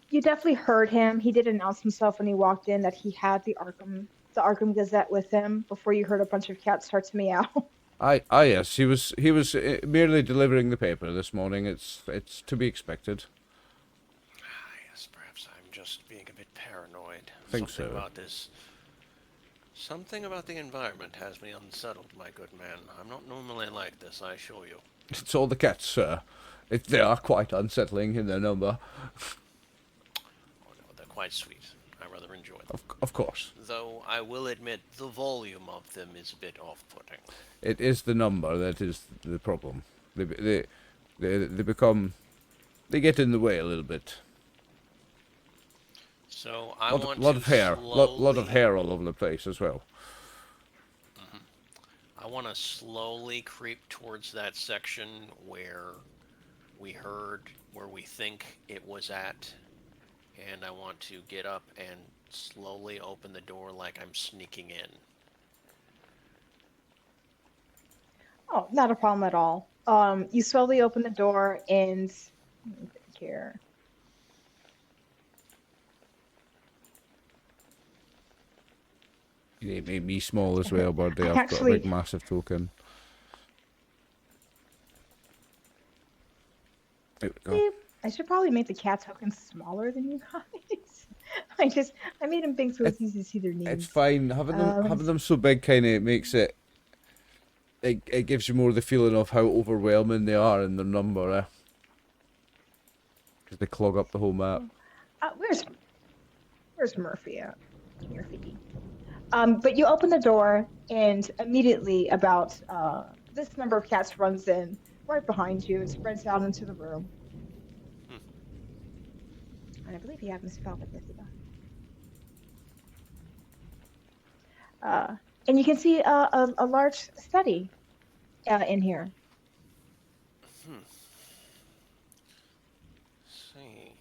You definitely heard him. He did announce himself when he walked in that he had the Arkham Gazette with him before you heard a bunch of cats start to meow. Yes, he was merely delivering the paper this morning. It's to be expected. Yes, perhaps I'm just being a bit paranoid. Think Something so. about this. Something about the environment has me unsettled, my good man. I'm not normally like this, I assure you. It's all the cats, sir. They are quite unsettling in their number. Oh no, they're quite sweet. I rather enjoy them. Of course. Though I will admit the volume of them is a bit off-putting. It is the number that is the problem. They get in the way a little bit. So I Lot want of to hair, lot of slowly- hair all over the place as well. I want to slowly creep towards that section where we think it was at, and I want to get up and slowly open the door like I'm sneaking in. Oh, not a problem at all. You slowly open the door and let me think here. You need to make me small as well, birdie. I've got a Actually- big massive token. There we go. Beep. I should probably make the cat token smaller than you guys. I made them big so it's easy to see their names. It's fine. Having them so big kind of makes it gives you more the feeling of how overwhelming they are in their number, because they clog up the whole map. Where's Murphy at? Murphy. But you open the door, and immediately about this number of cats runs in right behind you and spreads out into the room. And I believe you have Miss Velvet with you. And you can see a large study in here. See.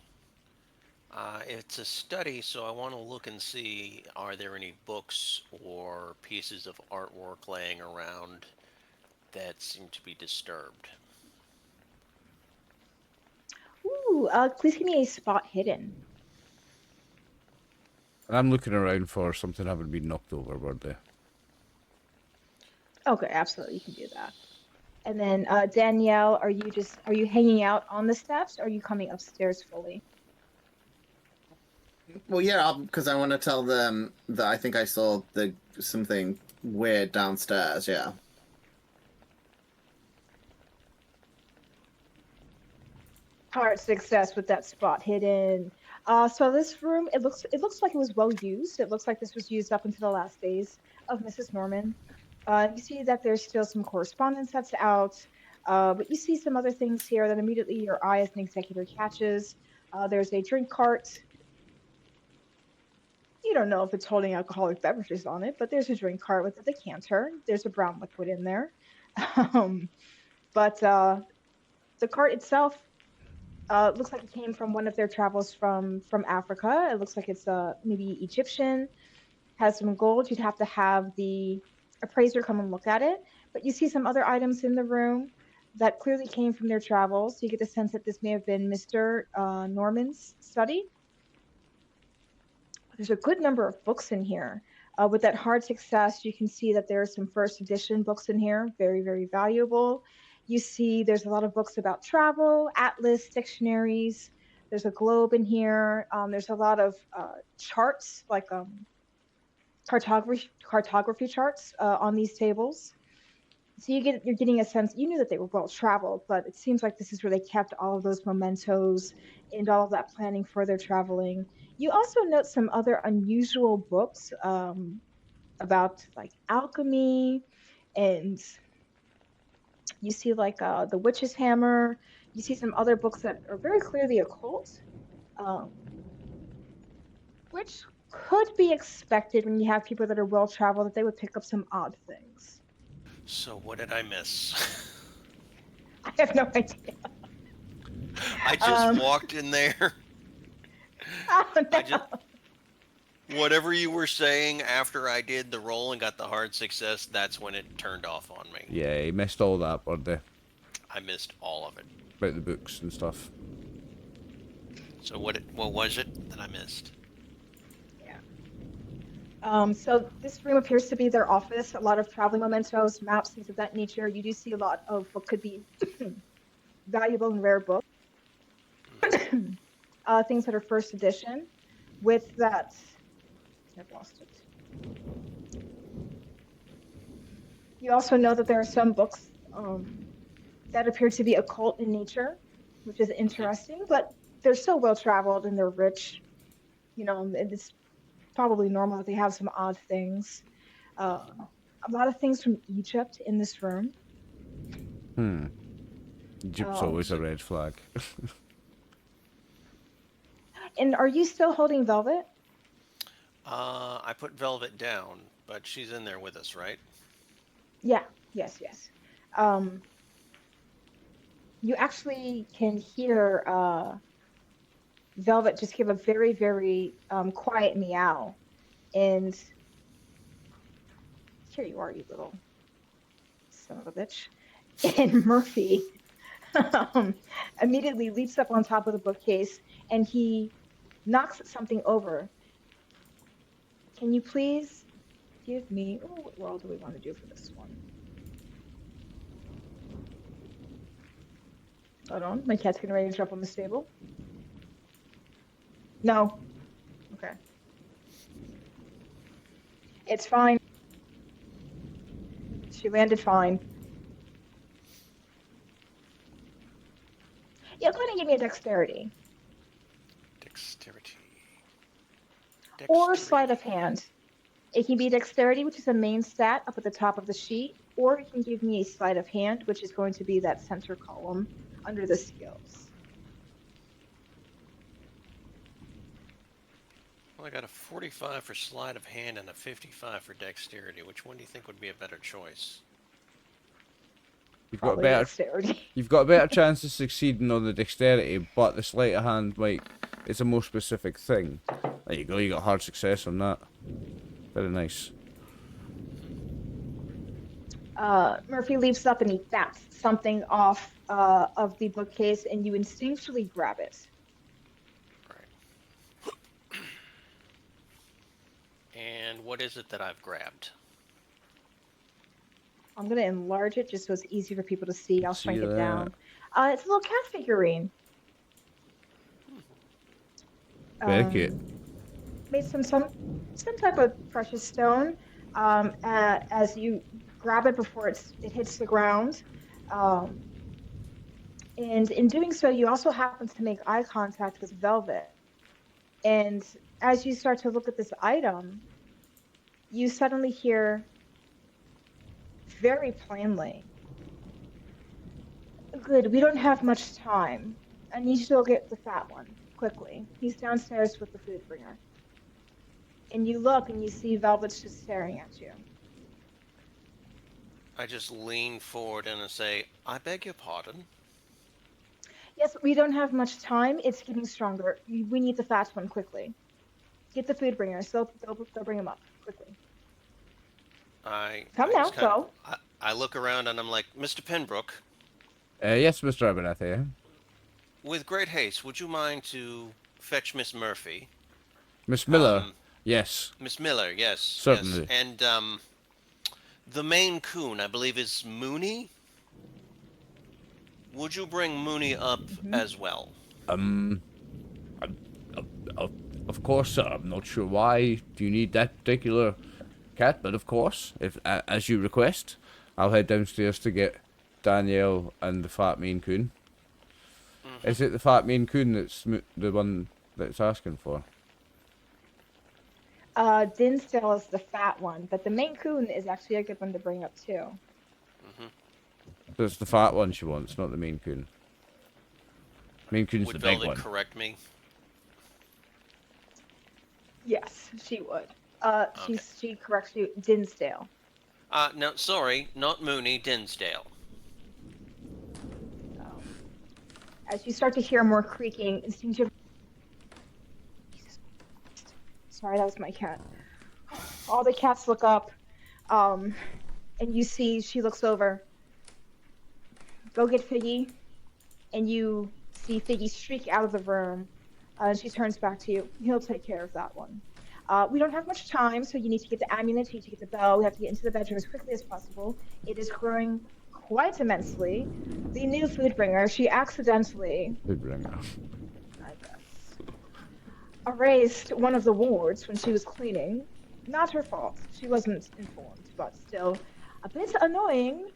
It's a study, so I want to look and see, are there any books or pieces of artwork laying around that seem to be disturbed? Ooh, please give me a spot hidden. I'm looking around for something having been knocked over, birdie. Okay, absolutely, you can do that. And then Danielle, are you hanging out on the steps, or are you coming upstairs fully? Well, yeah, because I want to tell them that I think I saw something weird downstairs. Yeah. Hard success with that spot hidden. So this room, it looks like it was well used. It looks like this was used up until the last days of Mrs. Norman. You see that there's still some correspondence that's out, but you see some other things here that immediately your eye as an executor catches. There's a drink cart. You don't know if it's holding alcoholic beverages on it, but there's a drink cart with a decanter. There's a brown liquid in there. But the cart itself looks like it came from one of their travels from Africa. It looks like it's maybe Egyptian, has some gold. You'd have to have the appraiser come and look at it. But you see some other items in the room that clearly came from their travels. You get the sense that this may have been Mr. Norman's study. There's a good number of books in here. With that hard success, you can see that there are some first edition books in here, very, very valuable. You see there's a lot of books about travel, atlas, dictionaries. There's a globe in here. There's a lot of charts, like cartography charts on these tables. So you're getting a sense, you knew that they were well traveled, but it seems like this is where they kept all of those mementos and all of that planning for their traveling. You also note some other unusual books about like alchemy, and you see like the witch's hammer. You see some other books that are very clearly occult, which could be expected when you have people that are well traveled, that they would pick up some odd things. So what did I miss? I have no idea. I just walked in there. Oh, no. Whatever you were saying after I did the roll and got the hard success, that's when it turned off on me. Yeah, he missed all that, birdie. I missed all of it. About the books and stuff. So what was it that I missed? So this room appears to be their office. A lot of traveling mementos, maps, things of that nature. You do see a lot of what could be valuable and rare books. Things that are first edition. With that, I've lost it. You also know that there are some books that appear to be occult in nature, which is interesting, but they're so well traveled and they're rich. You know, it's probably normal that they have some odd things. A lot of things from Egypt in this room. Egypt's always a red flag. And are you still holding Velvet? I put Velvet down, but she's in there with us, right? Yeah, yes. Um, you actually can hear Velvet just give a very, very quiet meow. And here you are, you little son of a bitch. And Murphy um, immediately leaps up on top of the bookcase and he knocks something over. Can you please give me, oh, what roll do we want to do for this one? Hold on, my cat's getting ready to jump on the stable. No. Okay. It's fine. She landed fine. Yeah, go ahead and give me a dexterity. Dexterity. Or sleight of hand. It can be dexterity, which is a main stat up at the top of the sheet, or you can give me a sleight of hand, which is going to be that center column under the skills. Well, I got a 45 for sleight of hand and a 55 for dexterity. Which one do you think would be a better choice? You've got a Probably better, dexterity. you've got a better chance of succeeding on the dexterity, but the sleight of hand, like, it's a more specific thing. There you go, you got hard success on that. Very nice. Murphy leaps up and he taps something off of the bookcase, and you instinctually grab it. Right. And what is it that I've grabbed? I'm going to enlarge it just so it's easy for people to see. I'll shrink it that? down. It's a little cat figurine. Very cute. Made some type of precious stone. As you grab it before it hits the ground, and in doing so, you also happen to make eye contact with Velvet. And as you start to look at this item, you suddenly hear very plainly, "Good, we don't have much time. I need you to go get the fat one, quickly. He's downstairs with the food bringer." And you look and you see Velvet's just staring at you. I just lean forward and I say, I beg your pardon? Yes, we don't have much time. It's getting stronger. We need the fat one quickly. Get the food bringer, so they'll bring him up quickly. Come now, go. I look around and I'm like, Mr. Penbrook, Yes, Mr. Abernathy. with great haste, would you mind to fetch Miss Murphy? Miss Miller. Yes. Miss Miller, yes. Certainly. Yes. And the Maine Coon, I believe, is Mooney. Would you bring Mooney up as well? Of course, sir. I'm not sure why you need that particular cat, but of course, if as you request, I'll head downstairs to get Danielle and the fat Maine Coon. Is it the fat Maine Coon that's the one that's asking for? Dinsdale is the fat one, but the Maine Coon is actually a good one to bring up too. So it's the fat one she wants, not the Maine Coon. Maine Coon's Would the big Velvet one. correct me? Yes, she would. Okay. She corrects you, Dinsdale. No, sorry, not Mooney, Dinsdale. As you start to hear more creaking, instinctively. Sorry, that was my cat. All the cats look up, and you see she looks over. Go get Figgy, and you see Figgy streak out of the room. And she turns back to you. He'll take care of that one. We don't have much time, so you need to get the amulet, you need to get the bell. We have to get into the bedroom as quickly as possible. It is growing quite immensely. The new food bringer, she accidentally, Food bringer. I guess, erased one of the wards when she was cleaning. Not her fault. She wasn't informed, but still a bit annoying.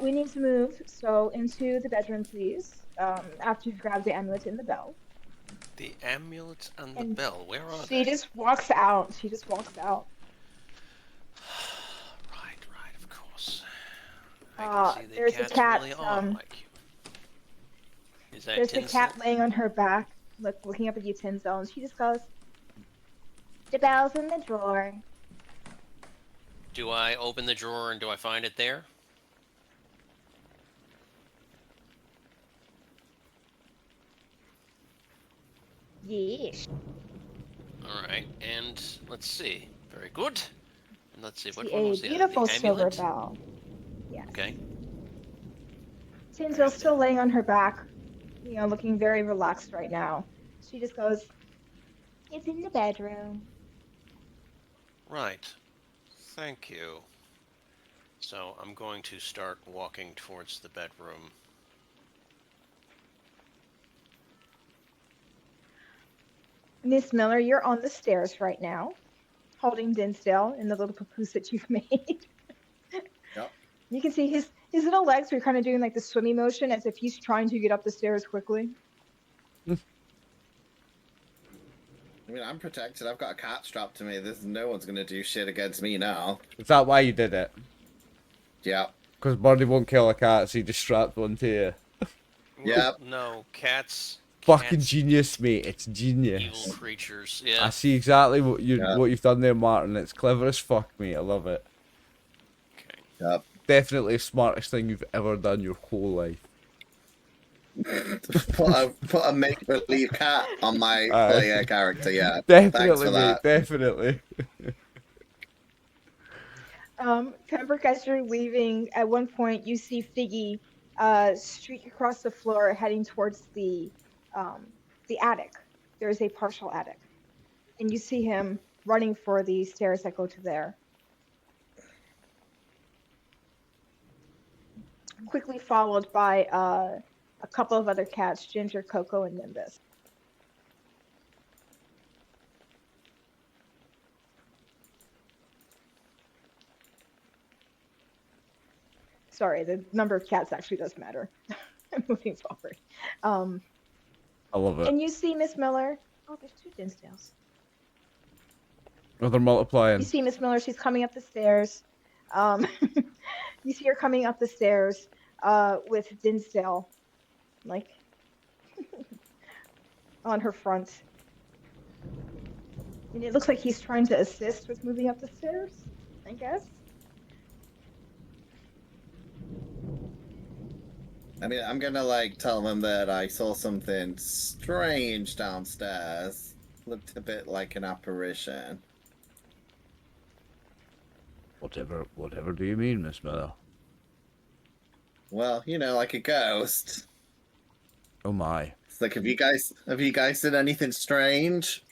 We need to move, so into the bedroom, please, after you've grabbed the amulet and the bell. The amulet and the bell, where are She they? just walks out. She just walks out. Right, of course. I can see the there's a cats cat, really are like you. Is that There's a Tinsel? cat laying on her back, looking up at you, Tinsel, and she just goes, "The bell's in the drawer." Do I open the drawer and do I find it there? Yes. All right, and let's see. Very good. And let's see, what See one a was the other? beautiful The silver amulet? bell. Yes. Okay. Tinsel's And, still laying on her back, looking very relaxed right now. She just goes, "It's in the bedroom." right. Thank you. So I'm going to start walking towards the bedroom. Miss Miller, you're on the stairs right now, holding Dinsdale in the little papoose that you've made. Yep. You can see his little legs are kind of doing like the swimming motion as if he's trying to get up the stairs quickly. I mean, I'm protected. I've got a cat strapped to me. No one's gonna do shit against me now. Is that why you did it? Yeah. Because Birdie won't kill a cat, so he just strapped one to you. Well, no, cats. Fucking Cats, genius, mate. It's genius. evil creatures. Yeah. I see exactly what Yeah. you've done there, Martin. It's clever as fuck, mate. I love it. Okay. Yep. Definitely the smartest thing you've ever done your whole life. put a make believe cat on my player character. Yeah. Thanks Definitely, for mate. that. Definitely. Pembroke, as you're leaving, at one point you see Figgy streak across the floor, heading towards the attic. There is a partial attic, and you see him running for the stairs that go to there. Quickly followed by a couple of other cats, Ginger, Coco, and Nimbus. Sorry, the number of cats actually does matter. Moving forward. I love it. And you see Miss Miller. Oh, there's 2 Dinsdales. Oh, they're multiplying. You see Miss Miller. She's coming up the stairs. You see her coming up the stairs with Dinsdale, like, on her front. And it looks like he's trying to assist with moving up the stairs, I guess. I mean, I'm gonna tell them that I saw something strange downstairs. Looked a bit like an apparition. Whatever do you mean, Miss Miller? Well, like a ghost. Oh my. It's like, have you guys seen anything strange?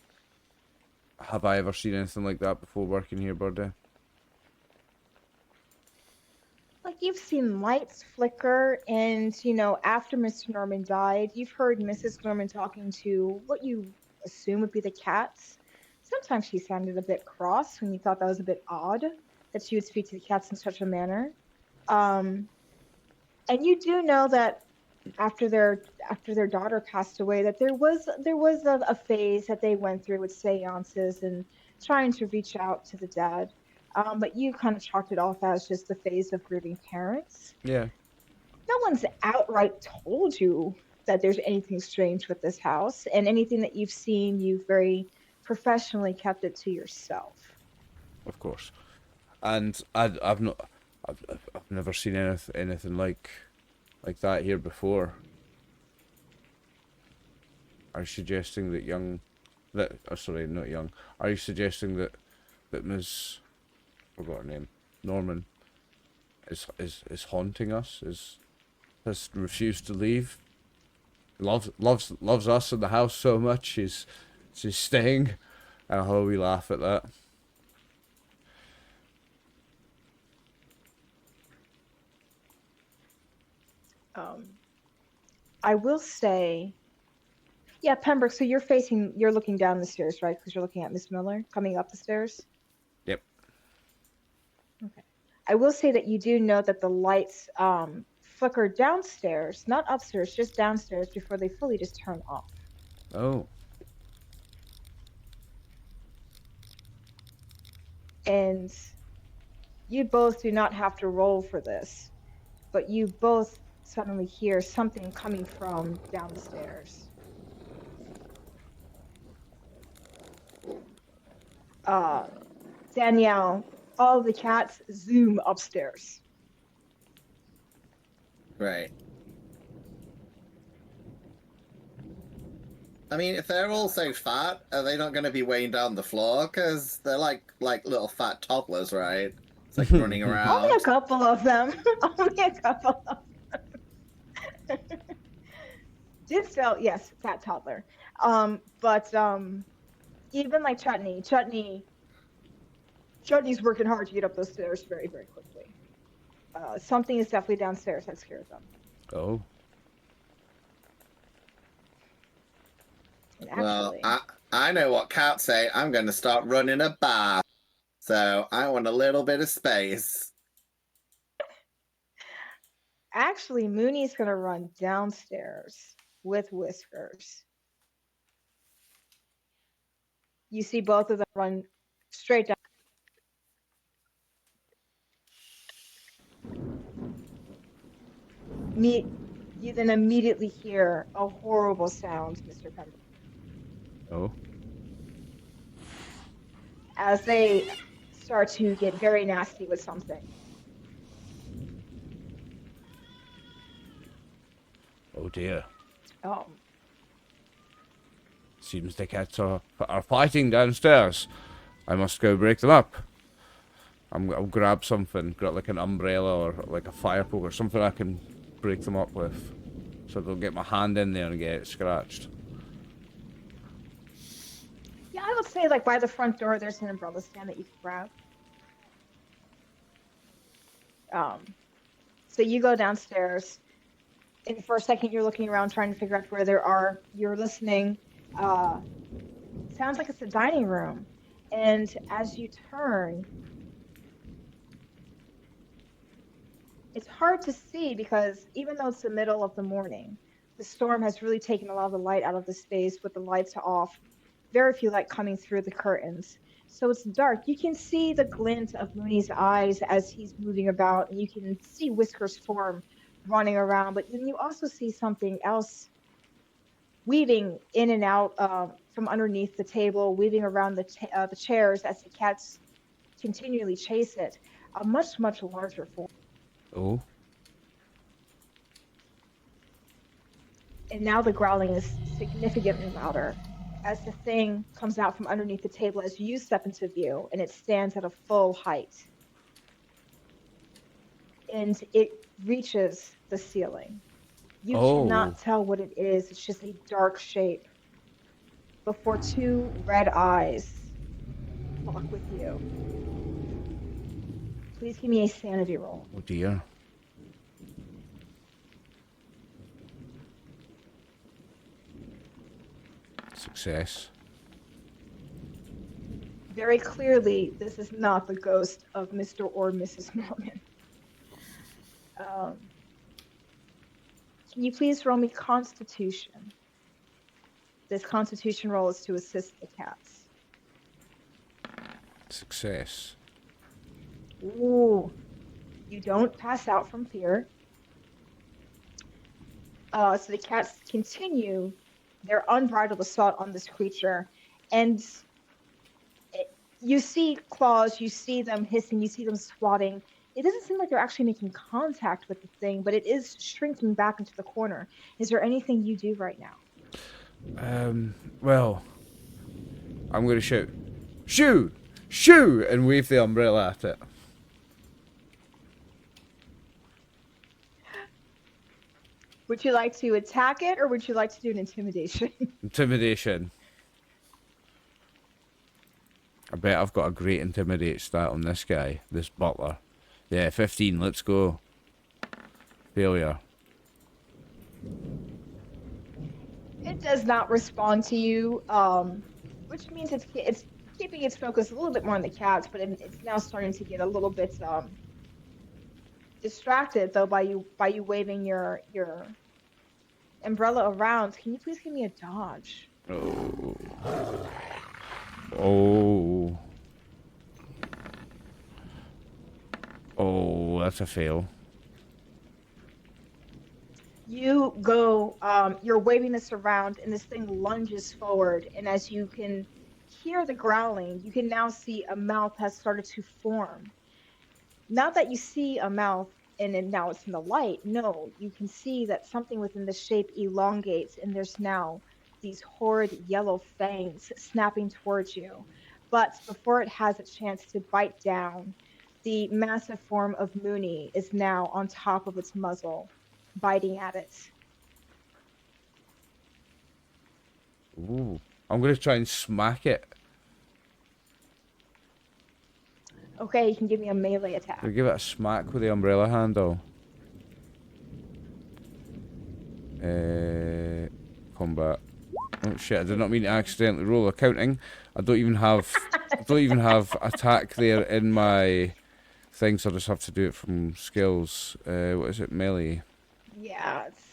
Have I ever seen anything like that before working here, Birdie? Like, you've seen lights flicker, and after Mr. Norman died, you've heard Mrs. Norman talking to what you assume would be the cats. Sometimes she sounded a bit cross when you thought that was a bit odd that she would speak to the cats in such a manner. And you do know that after their daughter passed away, that there was a phase that they went through with seances and trying to reach out to the dead. But you kind of chalked it off as just the phase of grieving parents. Yeah. No one's outright told you that there's anything strange with this house, and anything that you've seen, you've very professionally kept it to yourself. Of course. And I've never seen anything like that here before. Are you suggesting Are you suggesting that Ms. forgot her name, Norman, is haunting us? Has refused to leave? Loves us in the house so much. She's staying. And how we laugh at that. I will say, yeah, Pembroke, so you're looking down the stairs, right? Because you're looking at Miss Miller coming up the stairs? Yep. Okay. I will say that you do know that the lights flicker downstairs, not upstairs, just downstairs before they fully just turn off. Oh. And you both do not have to roll for this, but you both suddenly hear something coming from down the stairs. Danielle, all the cats zoom upstairs. Right. I mean, if they're all so fat, are they not going to be weighing down the floor? Because they're like little fat toddlers, right? It's like running around. Only a couple of them. Only a couple of them. Did still, yes, fat toddler. But even like Chutney's working hard to get up those stairs very, very quickly. Something is definitely downstairs that scared them. Oh. And actually, Well, I know what cats say. I'm going to start running a bath. So I want a little bit of space. actually, Mooney's gonna run downstairs with Whiskers. You see both of them run straight down. You then immediately hear a horrible sound, Mr. Pemberton, Oh. as they start to get very nasty with something. Oh dear. Seems the cats are fighting downstairs. I must go break them up. I'll grab something, grab like an umbrella or like a fire poke or something I can break them up with, so they'll get my hand in there and get it scratched. Yeah, I would say like by the front door, there's an umbrella stand that you can grab. So you go downstairs, and for a second you're looking around trying to figure out where there are. You're listening. Sounds like it's a dining room, and as you turn, it's hard to see because even though it's the middle of the morning, the storm has really taken a lot of the light out of the space with the lights off. Very few light coming through the curtains. So it's dark. You can see the glint of Mooney's eyes as he's moving about, and you can see Whisker's form running around, but then you also see something else weaving in and out from underneath the table, weaving around the chairs as the cats continually chase it. A much, much larger form. Oh. And now the growling is significantly louder as the thing comes out from underneath the table as you step into view, and it stands at a full height. And it reaches the ceiling. You cannot tell what it is. It's just a dark shape before two red eyes lock with you. Please give me a sanity roll. Oh dear. Success. Very clearly, this is not the ghost of Mr. or Mrs. Morgan. Can you please roll me Constitution? This Constitution roll is to assist the cats. Success. Ooh. You don't pass out from fear. So the cats continue their unbridled assault on this creature. And you see claws, you see them hissing, you see them swatting. It doesn't seem like they're actually making contact with the thing, but it is shrinking back into the corner. Is there anything you do right now? Well, I'm going to shout, "Shoo! Shoo!" and wave the umbrella at it. Would you like to attack it, or would you like to do an intimidation? Intimidation. I bet I've got a great intimidate stat on this guy, this butler. Yeah, 15, let's go. Failure. It does not respond to you, which means it's keeping its focus a little bit more on the cats, but it's now starting to get a little bit distracted though by you waving your umbrella around. Can you please give me a dodge? Oh, that's a fail. You go, you're waving this around, and this thing lunges forward, and as you can hear the growling, you can now see a mouth has started to form. Not that you see a mouth and then now it's in the light. No, you can see that something within the shape elongates, and there's now these horrid yellow fangs snapping towards you. But before it has a chance to bite down, the massive form of Mooney is now on top of its muzzle, biting at it. Ooh. I'm going to try and smack it. Okay, you can give me a melee attack. I'll give it a smack with the umbrella handle. Combat. Oh shit! I did not mean to accidentally roll accounting. I don't even have attack there in my thing, so I just have to do it from skills. What is it? Melee. Yeah, it's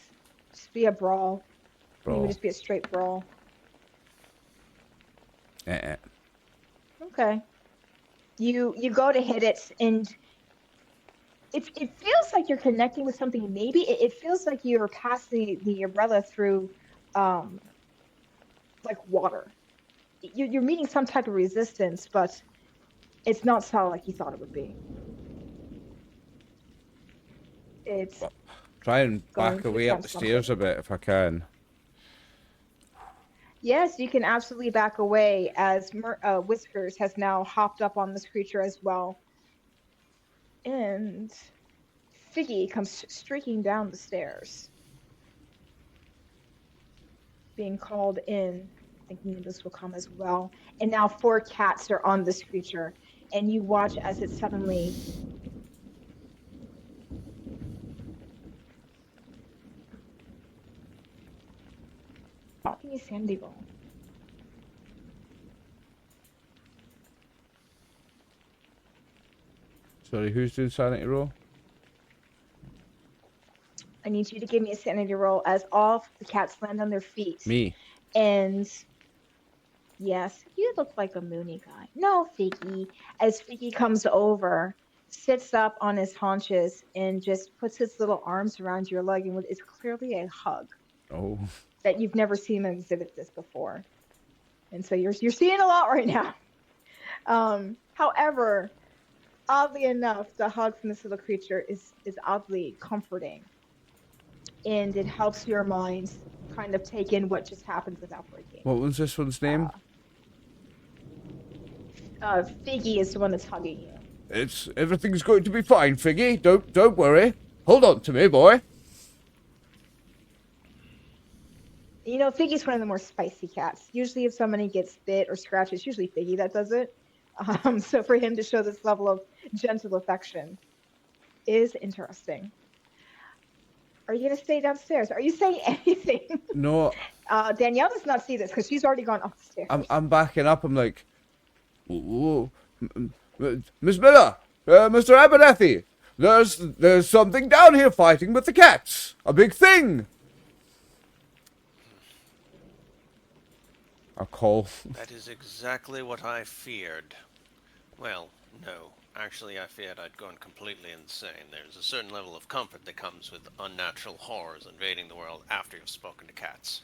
just be a brawl. It would just be a straight brawl. Okay. You go to hit it, and it feels like you're connecting with something. Maybe it feels like you're passing the umbrella through, like water. You're meeting some type of resistance, but it's not solid like you thought it would be. It's try and back away up the stairs a bit if I can. Yes, you can absolutely back away as Whiskers has now hopped up on this creature as well. And Figgy comes streaking down the stairs, being called in, thinking this will come as well. And now 4 cats are on this creature, and you watch as it suddenly... Give me a sanity roll. Sorry, who's doing sanity roll? I need you to give me a sanity roll as all the cats land on their feet. Me. And yes, you look like a Mooney guy. No, Figgy. As Figgy comes over, sits up on his haunches, and just puts his little arms around your leg, and it's clearly a hug. Oh. That you've never seen him exhibit this before. And so you're seeing a lot right now. However, oddly enough, the hug from this little creature is oddly comforting. And it helps your mind kind of take in what just happened without breaking. What was this one's name? Figgy is the one that's hugging you. Everything's going to be fine, Figgy. Don't worry. Hold on to me, boy. You know, Figgy's one of the more spicy cats. Usually if somebody gets bit or scratched, it's usually Figgy that does it. So for him to show this level of gentle affection is interesting. Are you going to stay downstairs? Are you saying anything? No. Danielle does not see this because she's already gone upstairs. I'm backing up. I'm like, whoa, Miss Miller, Mr. Abernathy, there's something down here fighting with the cats. A big thing. A call. That is exactly what I feared. Well, no. Actually, I feared I'd gone completely insane. There's a certain level of comfort that comes with unnatural horrors invading the world after you've spoken to cats.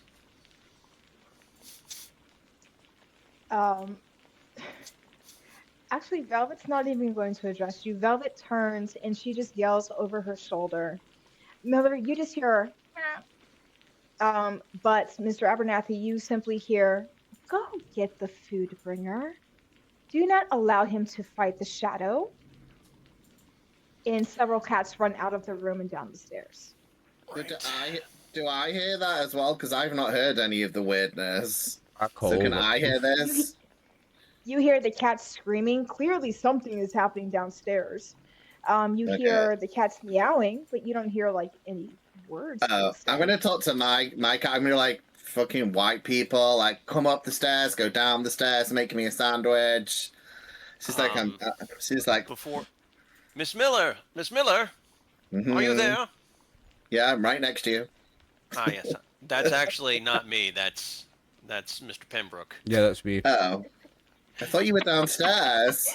Actually, Velvet's not even going to address you. Velvet turns and she just yells over her shoulder. Miller, you just hear... but Mr. Abernathy, you simply hear, "Go get the food bringer. Do not allow him to fight the shadow." And several cats run out of the room and down the stairs. Right. Do I hear that as well? Because I've not heard any of the weirdness. So can I hear this? You hear the cats screaming. Clearly something is happening downstairs. You hear the cats meowing, but you don't hear like any words. I'm gonna talk to my cat. I'm gonna like fucking white people. Like come up the stairs, go down the stairs, make me a sandwich. She's like she's like before. Miss Miller, are you there? Yeah, I'm right next to you. Ah, yes. That's actually not me. That's Mr. Pembroke. Yeah, that's me. Oh. I thought you were downstairs.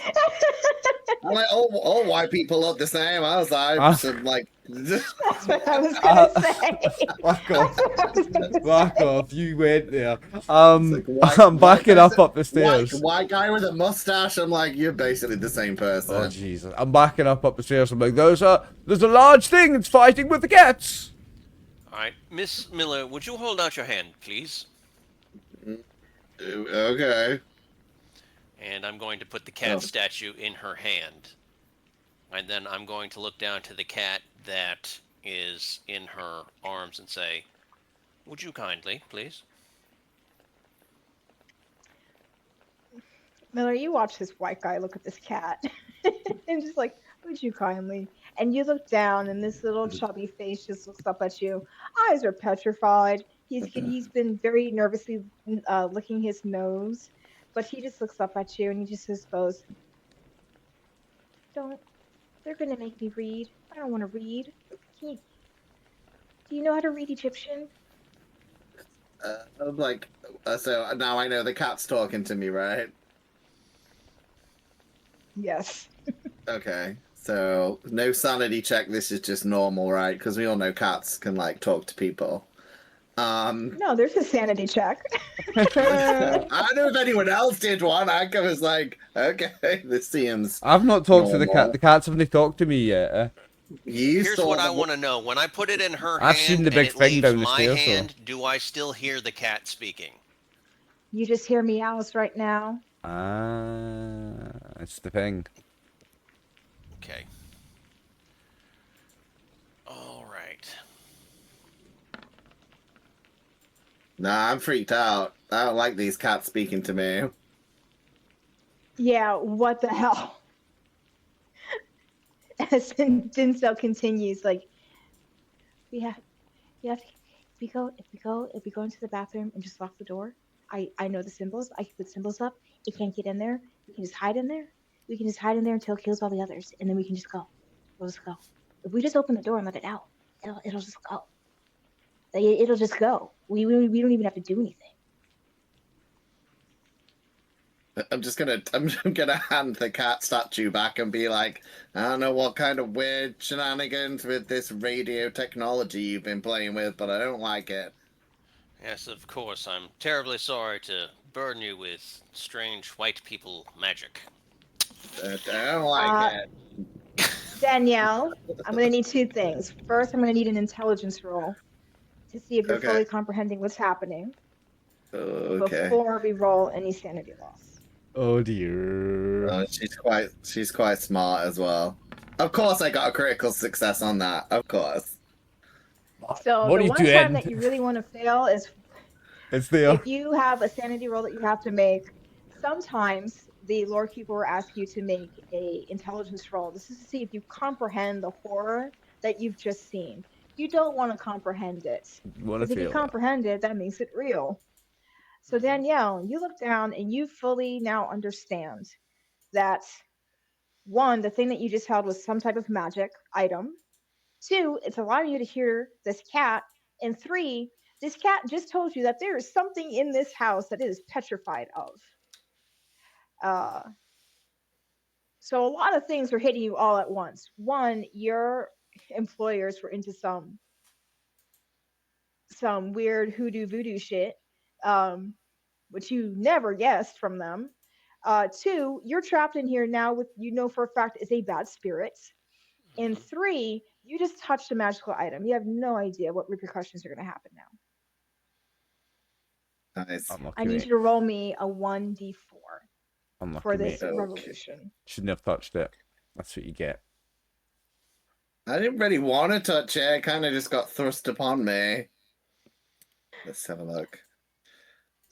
I'm like, all white people look the same. I was like, That's what I was gonna say. Fuck off. That's what I was gonna Fuck say. off, you went there. It's like, I'm backing up the stairs. White guy with a mustache. I'm like, you're basically the same person. Oh Jesus! I'm backing up the stairs. I'm like, there's a large thing. It's fighting with the cats. All right, Miss Miller, would you hold out your hand, please? Okay. And I'm going to put the cat statue in her hand. And then I'm going to look down to the cat that is in her arms and say, would you kindly, please? Miller, you watch this white guy look at this cat and just like, would you kindly? And you look down, and this little chubby face just looks up at you. Eyes are petrified. He's been very nervously licking his nose, but he just looks up at you and he just goes, "Don't. They're gonna make me read. I don't want to read. Do you know how to read Egyptian?" I'm like, so now I know the cat's talking to me, right? Yes. Okay. So no sanity check. This is just normal, right? Because we all know cats can like talk to people. No, there's a sanity check. I don't know if anyone else did one. I was like, okay, this seems. I've not talked to the cat. normal. The cats haven't talked to me yet. Here's what I want to know. When I put it in her I've hand seen the big and it thing leaves down the my stairs, hand, do I still hear the cat speaking? You just hear meows right now. It's the thing. Okay. All right. Nah, I'm freaked out. I don't like these cats speaking to me. Yeah, what the hell? As Dinsel continues, like, we have to, if we go into the bathroom and just lock the door. I know the symbols. I can put symbols up. It can't get in there. We can just hide in there. We can just hide in there until it kills all the others, and then we can just go. We'll just go. If we just open the door and let it out, it'll just go. It'll just go. We don't even have to do anything. I'm gonna hand the cat statue back and be like, I don't know what kind of weird shenanigans with this radio technology you've been playing with, but I don't like it. Yes, of course. I'm terribly sorry to burden you with strange white people magic. I don't like it. Danielle, I'm going to need two things. First, I'm going to need an intelligence roll to see if you're Okay. fully comprehending what's happening Okay. before we roll any sanity loss. Oh dear. She's quite smart as well. Of course, I got a critical success on that. Of course. So What are the you one doing? time that you really want to fail is It's there. if you have a sanity roll that you have to make. Sometimes the lore keeper will ask you to make a intelligence roll. This is to see if you comprehend the horror that you've just seen. You don't want to comprehend it. Because if you comprehend it, that makes it real. So Danielle, you look down and you fully now understand that, one, the thing that you just held was some type of magic item. Two, it's allowing you to hear this cat. And three, this cat just told you that there is something in this house that it is petrified of. So a lot of things were hitting you all at once. One, your employers were into some weird hoodoo voodoo shit, which you never guessed from them. Two, you're trapped in here now with, you know for a fact, is a bad spirit. And three, you just touched a magical item. You have no idea what repercussions are going to happen now. Nice. I need you to roll me a 1d4 for this Okay. revolution. Shouldn't have touched it. That's what you get. I didn't really want to touch it. It kind of just got thrust upon me. Let's have a look.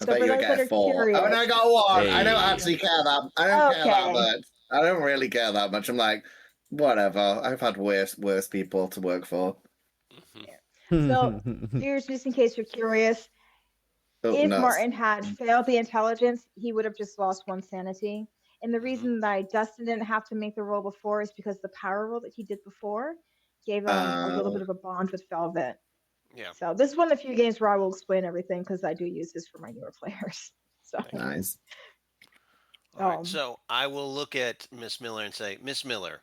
I So bet for you those that get are a 4. curious- Oh, and I got 1. I don't Hey. actually care that. I don't care that Okay. much. I don't really care that much. I'm like, whatever. I've had worse people to work for. So here's just in case you're curious. Oh, If nuts. Martin had failed the intelligence, he would have just lost 1 sanity. And the reason that Dustin didn't have to make the roll before is because the power roll that he did before gave him a little bit of a bond with Velvet. Yeah. So this is one of the few games where I will explain everything because I do use this for my newer players. So Nice. All right, so I will look at Miss Miller and say, Miss Miller,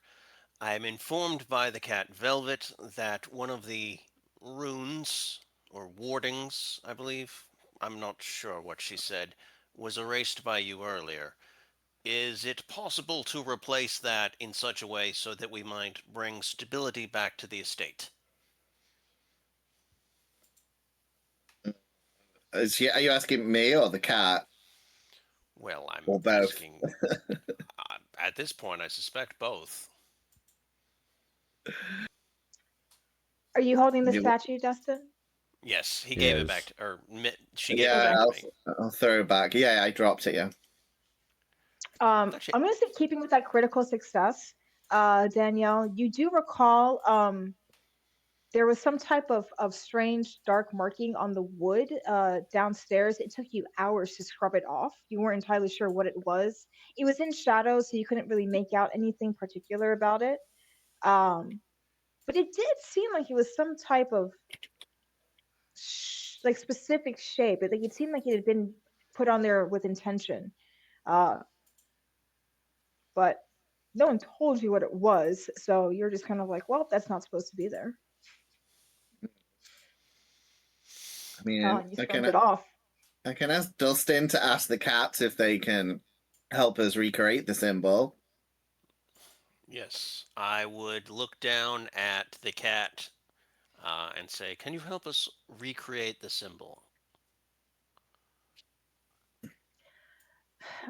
I am informed by the cat Velvet that one of the runes, or wardings, I believe, I'm not sure what she said, was erased by you earlier. Is it possible to replace that in such a way so that we might bring stability back to the estate? Are you asking me or the cat? Well, I'm Or both? asking. At this point, I suspect both. Are you holding the You- statue, Dustin? Yes, he gave it back Yes. to, or she gave it Yeah, back to Okay. me. I'll throw it back. Yeah, I dropped it, yeah. I'm Actually, gonna say, keeping with that critical success, Danielle, you do recall there was some type of strange dark marking on the wood downstairs. It took you hours to scrub it off. You weren't entirely sure what it was. It was in shadow, so you couldn't really make out anything particular about it. But it did seem like it was some type of like specific shape. It seemed like it had been put on there with intention. Uh, but no one told you what it was, so you're just kind of like, well, that's not supposed to be there. I mean, And you scrubbed it off. I can ask Dustin to ask the cats if they can help us recreate the symbol. yes, I would look down at the cat and say, "Can you help us recreate the symbol?"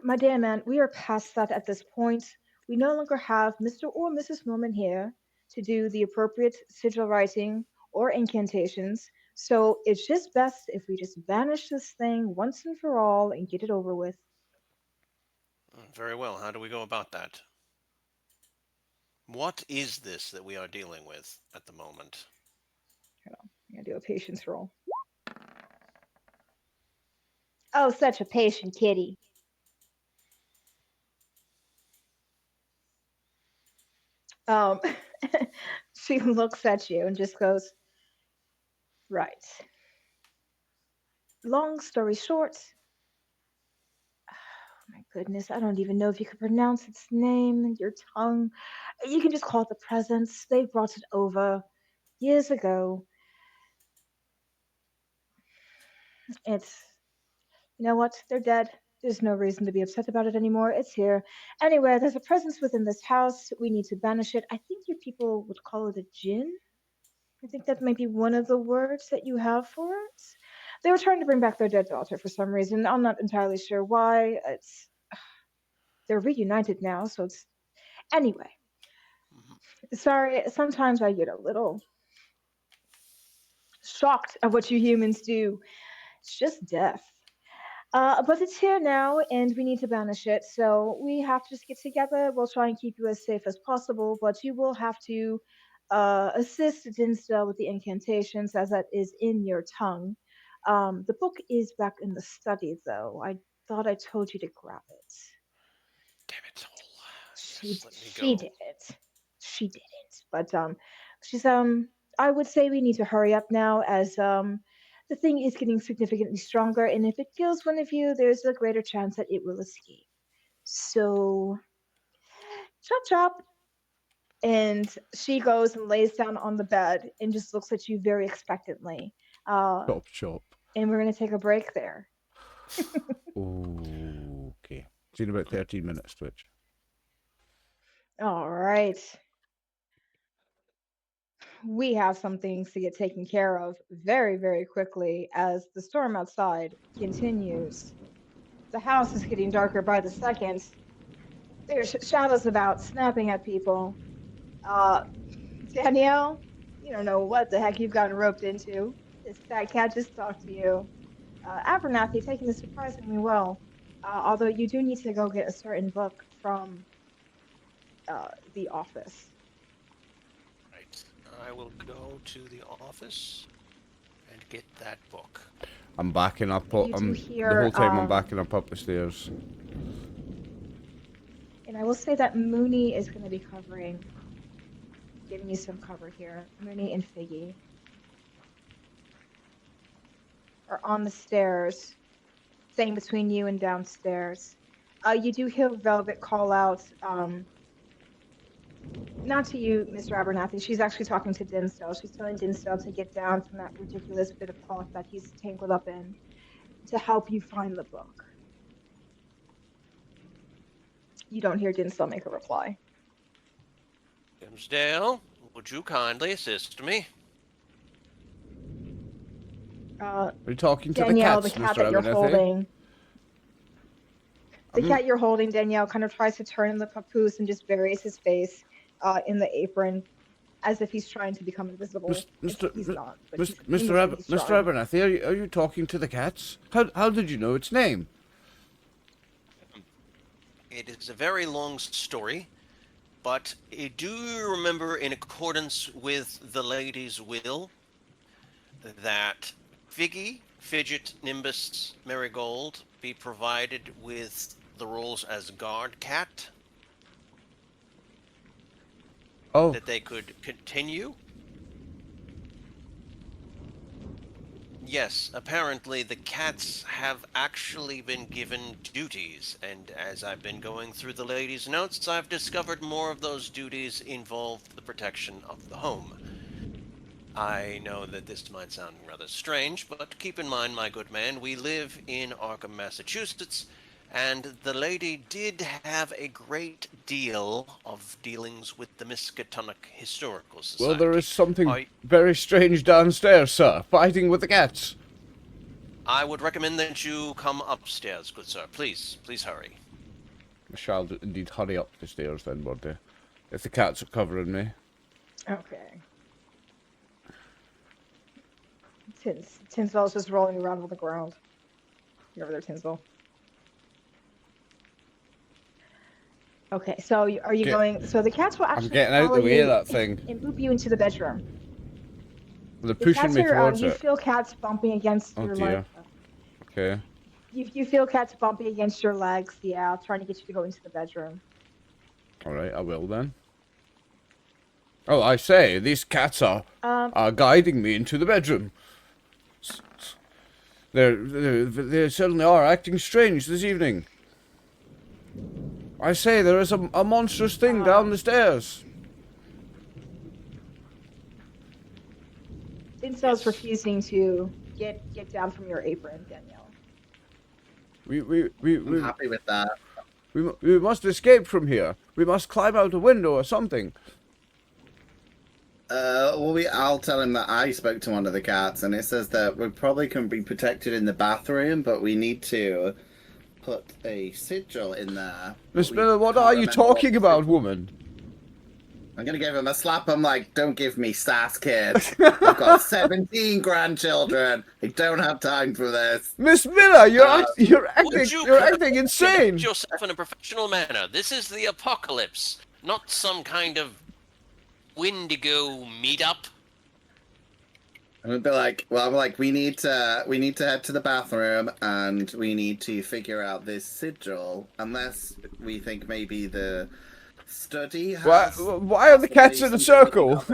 My dear man, we are past that at this point. We no longer have Mr. or Mrs. Norman here to do the appropriate sigil writing or incantations, so it's just best if we just banish this thing once and for all and get it over with. Very well. How do we go about that? What is this that we are dealing with at the moment? I'm gonna do a patience roll. Oh, such a patient kitty. Um, she looks at you and just goes, right. Long story short, oh my goodness, I don't even know if you could pronounce its name, your tongue. You can just call it the presence. They brought it over years ago. It's, you know what? They're dead. There's no reason to be upset about it anymore. It's here. Anyway, there's a presence within this house. We need to banish it. I think your people would call it a jinn. I think that might be one of the words that you have for it. They were trying to bring back their dead daughter for some reason. I'm not entirely sure why. It's they're reunited now, so it's anyway. Sorry, sometimes I get a little shocked at what you humans do. It's just death. But it's here now, and we need to banish it. So we have to just get together. We'll try and keep you as safe as possible, but you will have to assist Dinsdale with the incantations, as that is in your tongue. The book is back in the study, though. I thought I told you to grab it. Damn it! She Yes, let me she go. did it. She didn't. But she's I would say we need to hurry up now, as the thing is getting significantly stronger, and if it kills one of you, there's a greater chance that it will escape. So chop chop. And she goes and lays down on the bed and just looks at you very expectantly. Chop chop. And we're gonna take a break there. Okay. See you in about 13 minutes, Twitch. All right. We have some things to get taken care of very, very quickly as the storm outside continues. The house is getting darker by the second. There's shadows about, snapping at people. Danielle, you don't know what the heck you've gotten roped into. This fat cat just talked to you. Abernathy taking this surprisingly well, although you do need to go get a certain book from the office. Right. I will go to the office and get that book. I'm backing up. You do The hear, whole time I'm backing up the stairs. and I will say that Mooney is going to be giving you some cover here. Mooney and Figgy are on the stairs, staying between you and downstairs. You do hear Velvet call out, not to you, Mr. Abernathy. She's actually talking to Dinsdale. She's telling Dinsdale to get down from that ridiculous bit of cloth that he's tangled up in to help you find the book. You don't hear Dinsdale make a reply. Dimsdale, would you kindly assist me? Are you talking to Danielle, the cats, the cat Mr. that you're Abernathy? holding. The cat you're holding, Danielle, kind of tries to turn in the papoose and just buries his face in the apron as if he's trying to become invisible. He's not. But Mr. Abernathy, are you talking to the cats? How did you know its name? It is a very long story, but do you remember, in accordance with the lady's will, that Figgy, Fidget, Nimbus, Marigold be provided with the roles as guard cat? Oh, That they could continue? Yes, apparently the cats have actually been given duties, and as I've been going through the lady's notes, I've discovered more of those duties involve the protection of the home. I know that this might sound rather strange, but keep in mind, my good man, we live in Arkham, Massachusetts, and the lady did have a great deal of dealings with the Miskatonic Historical Society. well, there is something very strange downstairs, sir. Fighting with the cats. I would recommend that you come upstairs, good sir. Please hurry. I shall indeed hurry up the stairs then, Birdie. If the cats are covering me. Okay. Tinsdale's just rolling around on the ground. You're over there, Tinsdale. Okay, so are you going? So the cats will actually. I'm getting out follow the way you of that thing. and boop you into the bedroom. They're The pushing cats me are, towards you it. feel cats bumping against Oh your dear. legs. Okay. You feel cats bumping against your legs, yeah, trying to get you to go into the bedroom. Alright, I will then. Oh, I say, these cats are guiding me into the bedroom. They certainly are acting strange this evening. I say, there is a monstrous thing down the stairs. Tinsdale's refusing to get down from your apron, Danielle. I'm happy with that. We must escape from here. We must climb out a window or something. I'll tell him that I spoke to one of the cats, and it says that we probably can be protected in the bathroom, but we need to put a sigil in there. Miss Miller, what are you talking about, woman? I'm gonna give him a slap. I'm like, don't give me sass, kid. I've got 17 grandchildren. I don't have time for this. Miss Miller, you're acting insane. Conduct yourself in a professional manner. This is the apocalypse, not some kind of Wendigo meetup. I'm gonna be like, well, I'm like, we need to head to the bathroom and we need to figure out this sigil, unless we think maybe the study has. Why are the cats in a circle?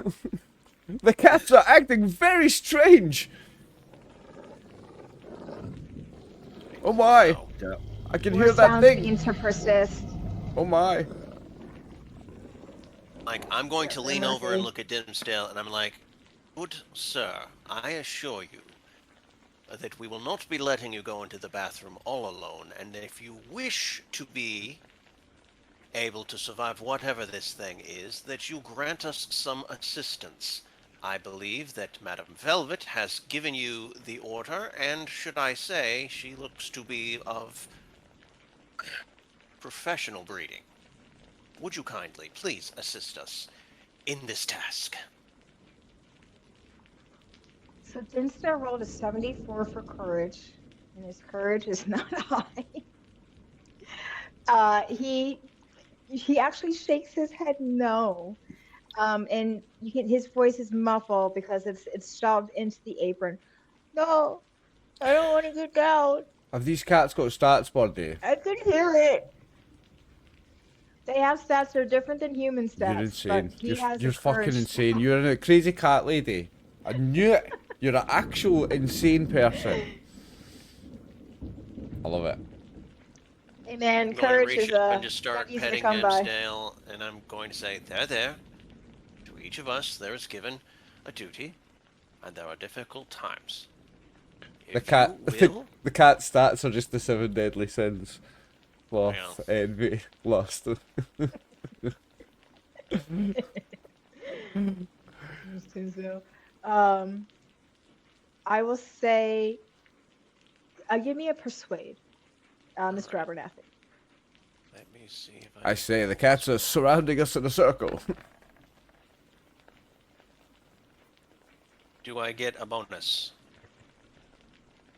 The cats are acting very strange. Oh my! I can hear that thing. Begin to persist. Oh my! Like, I'm going to lean over and look at Dimsdale, and I'm like, good sir, I assure you that we will not be letting you go into the bathroom all alone, and if you wish to be able to survive whatever this thing is, that you grant us some assistance. I believe that Madame Velvet has given you the order, and should I say, she looks to be of professional breeding. Would you kindly please assist us in this task? So Dinsdale rolled a 74 for courage, and his courage is not high. He actually shakes his head no, and his voice is muffled because it's shoved into the apron. No, I don't want to get down. Have these cats got stats, Birdie? I can hear it. They have stats that are different than human stats. You're insane. But he has You're the fucking courage. insane. You're a crazy cat lady. I knew it. You're an actual insane person. I love it. Hey man, I'm going to courage reach is up and not just start easy to petting come him by. tail, and I'm going to say, there. To each of us, there is given a duty, and there are difficult times. The If cat, you will, the cat stats are just the 7 deadly sins: well, sloth, envy, lust. Interesting. So, I will say, give me a persuade, Mr. right. Abernathy. Let me see if I can say the pull cats are this. surrounding us in a circle. Do I get a bonus?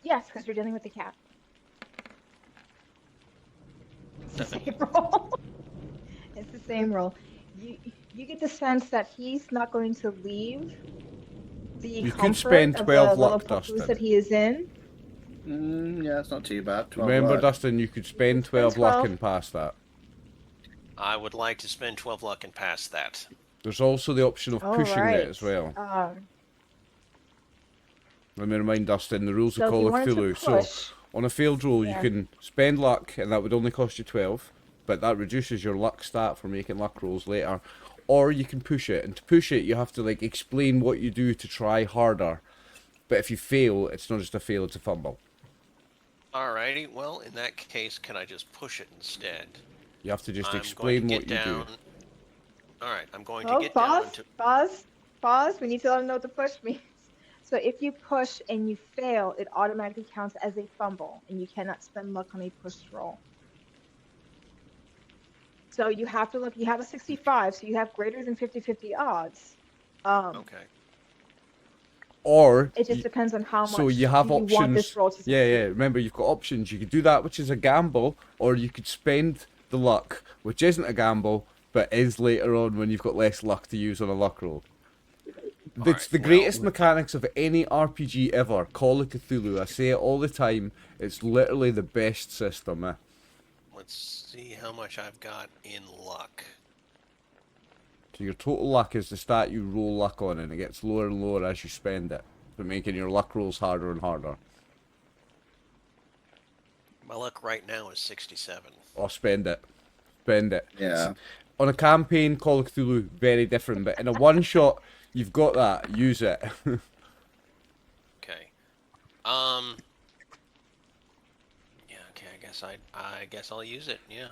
Yes, because you're dealing with the cat. It's the 7. same roll. It's the same roll. You get the sense that he's not going to leave the You could comfort spend of the 12 little luck, papoose Dustin. that he is in. Yeah, it's not too bad. 12 Remember, luck. Dustin, you could You spend spend 12 luck 12. and pass that. I would like to spend 12 luck and pass that. There's also the option of All pushing it right. as well. Um, Let me remind Dustin the rules of so if Call you of wanted to Cthulhu. So, push, on a failed roll, you yeah. can spend luck, and that would only cost you 12, but that reduces your luck stat for making luck rolls later. Or you can push it, and to push it, you have to like explain what you do to try harder. But if you fail, it's not just a fail; it's a fumble. Alrighty, well, in that case, can I just push it instead? You have to just I'm going to explain what get you do. down. Alright, I'm going to Oh, get down to. pause. We need to let him know what the push means. So if you push and you fail, it automatically counts as a fumble, and you cannot spend luck on a push roll. So you have to look. You have a 65, so you have greater than 50-50 odds. Okay. Or It just depends on how so much you have you want this options. roll to succeed. Yeah. Remember, you've got options. You could do that, which is a gamble, or you could spend the luck, which isn't a gamble, but is later on when you've got less luck to use on a luck roll. It's the greatest mechanics of any RPG ever. Call of Cthulhu. I say it all the time. It's literally the best system. Let's see how much I've got in luck. So your total luck is the stat you roll luck on, and it gets lower and lower as you spend it, but making your luck rolls harder and harder. My luck right now is 67. Or spend it. Spend it. Yeah. On a campaign, Call of Cthulhu, very different, but in a one-shot, you've got that. Use it. Okay. Yeah. Okay. I guess I'll use it. Yeah.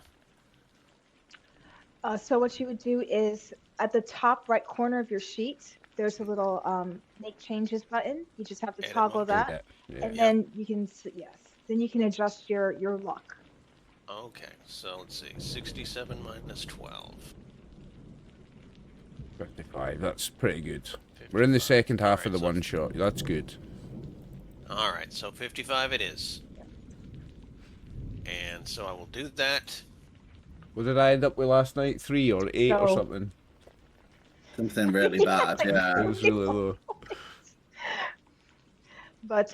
So what you would do is at the top right corner of your sheet, there's a little make changes button. You just have to Edit toggle mode. that, Yeah. and then you can then you can adjust your luck. Okay. So let's see. 67 minus 12. 55, that's pretty good. We're in the second half of the one-shot. That's good. Alright, so 55 it is. And so I will do that. What did I end up with last night? 3 or 8 or So- something? Something really bad, It yeah. was really low. But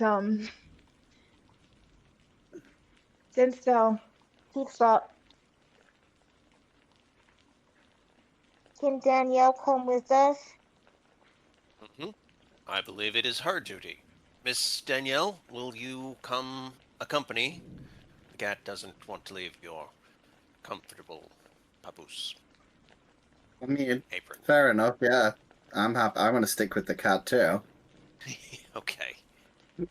Dinsdale, keeps up. Can Danielle come with us? I believe it is her duty. Miss Danielle, will you come accompany? The cat doesn't want to leave your comfortable papoose I mean, apron. fair enough, yeah. I'm happy. I want to stick with the cat too. Okay.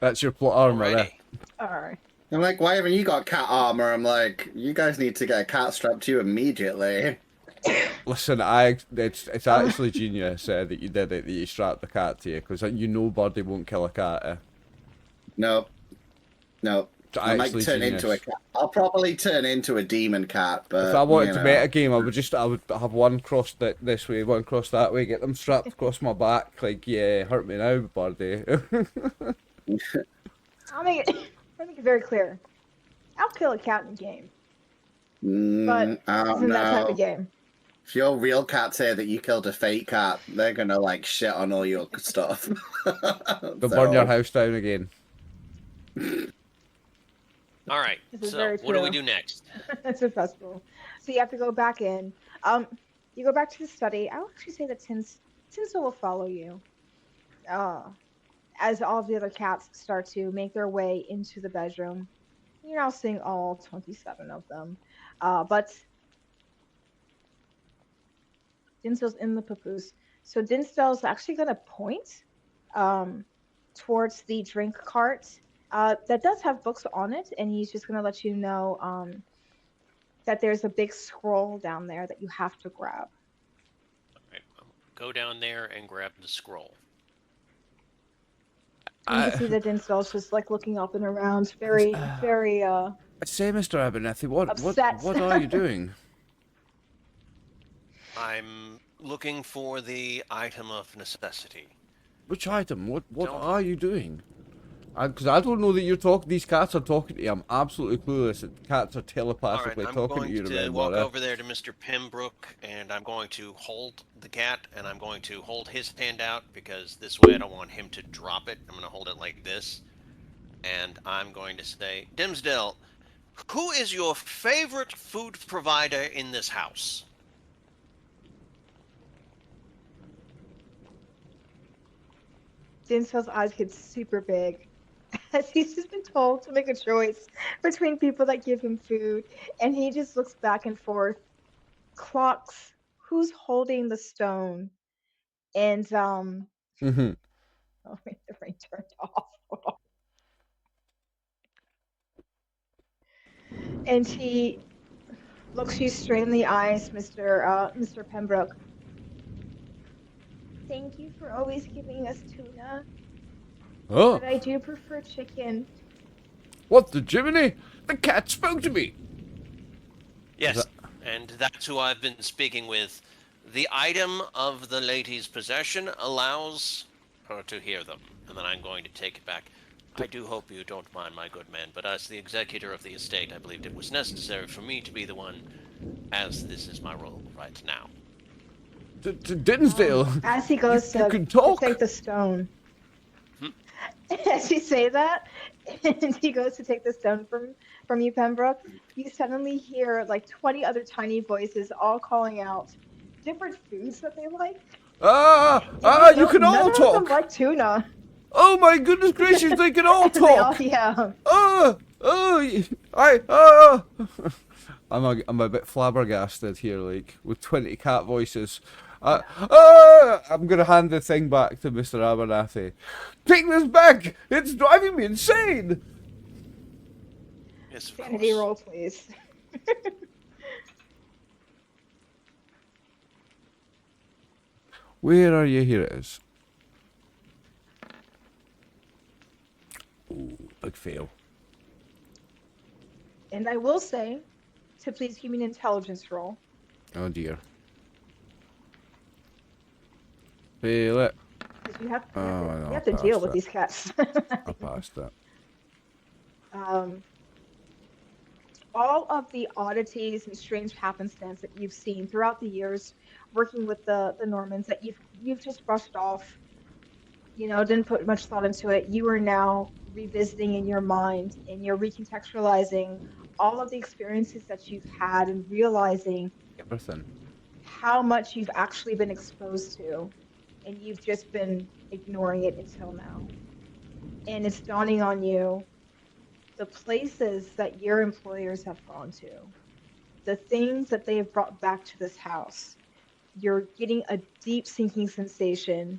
That's your plot armor there. Alrighty. All right. I'm like, why haven't you got cat armor? I'm like, you guys need to get a cat strapped to you immediately. Listen, it's actually genius that you did it, that you strapped the cat to you, because you know Birdie won't kill a cat. Nope. I might Actually turn genius. into a cat. I'll probably turn into a demon cat, but If I wanted you to know. meta game, I would have one crossed this way, one crossed that way, get them strapped across my back, like, yeah, hurt me now, Birdie. I'll make it very clear. I'll kill a cat in game, but I this don't isn't that type know. of game. If your real cat say that you killed a fake cat, they're gonna like shit on all your stuff. They'll burn your house down again. Alright, This is so very what do we true. do next? It's a festival, so you have to go back in. You go back to the study. I'll actually say that Tinsel will follow you. As all of the other cats start to make their way into the bedroom. You're now seeing all 27 of them. But Dinsdale's in the papoose. So Dinsdale's actually going to point towards the drink cart that does have books on it, and he's just going to let you know that there's a big scroll down there that you have to grab. Alright, go down there and grab the scroll. And you can see that Dinsdale's just like looking up and around, very, very Say, Mr. Abernathy, what upset. are you doing? I'm looking for the item of necessity. Which item? What Don't- are you doing? Because I don't know that you're talking. These cats are talking to you. I'm absolutely clueless that cats are Alright, telepathically I'm talking to going you. to Remember? walk over there to Mr. Pembroke, and I'm going to hold the cat, and I'm going to hold his hand out, because this way I don't want him to drop it. I'm going to hold it like this, and I'm going to say, Dimsdale, who is your favorite food provider in this house? Dinsdale's eyes get super big as he's just been told to make a choice between people that give him food, and he just looks back and forth, clocks who's holding the stone, and Mhm. oh wait, the rain turned off. Hold on. And he looks you straight in the eyes, Mr. Pembroke. Thank you for always giving us tuna, Oh, but I do prefer chicken. what the Jiminy? The cat spoke to me. Yes, and that's who I've been speaking with. The item of the lady's possession allows her to hear them, and then I'm going to take it back. I do hope you don't mind, my good man, but as the executor of the estate, I believed it was necessary for me to be the one, as this is my role right now. To Dinsdale. As he goes You to, can talk. to take the stone. As you say that, and he goes to take the stone from you, Pembroke, you suddenly hear like 20 other tiny voices all calling out different foods that they like. You can all None of them talk. like tuna. Oh my goodness gracious, they can all And they all, talk. yeah. I'm a bit flabbergasted here, like, with 20 cat voices. I'm gonna hand the thing back to Mr. Abernathy. Take this back! It's driving me insane! Yes, of Sanity course. roll, please. Where are you? Here it is. Ooh, big fail. And I will say to please give me an intelligence roll. Oh dear. Fail it. Because you have, Oh, no, you have to I deal passed with it. these cats. I passed that. All of the oddities and strange happenstance that you've seen throughout the years working with the Normans that you've just brushed off, didn't put much thought into it. You are now revisiting in your mind and you're recontextualizing all of the experiences that you've had and realizing Everything. how much you've actually been exposed to, and you've just been ignoring it until now. And it's dawning on you the places that your employers have gone to, the things that they have brought back to this house. You're getting a deep sinking sensation.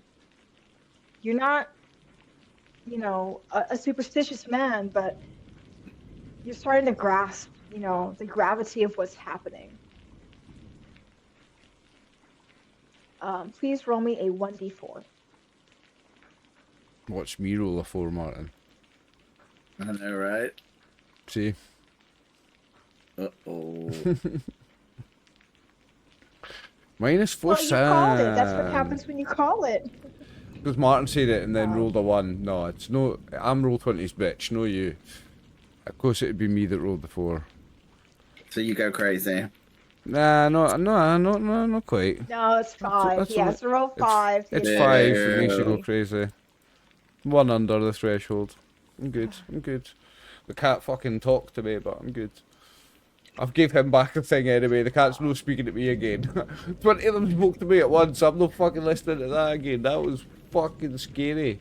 You're not, a superstitious man, but you're starting to grasp, the gravity of what's happening. Please roll me a 1d4. Watch me roll a 4, Martin. I know, right? See? Uh-oh. -4 Well, you called it. That's what happens when you call it. Because Martin said it and then Wow. rolled a 1. No, it's no. I'm Roll20's bitch, no you. Of course it'd be me that rolled the 4. So you go crazy. Nah, not quite. No, it's 5. that's He has to roll 5. It's get 5. it. It makes you go crazy. 1 under the threshold. I'm good. The cat fucking talked to me, but I'm good. I've gave him back the thing anyway. The cat's no speaking to me again. 20 of them spoke to me at once. I'm not fucking listening to that again. That was fucking scary.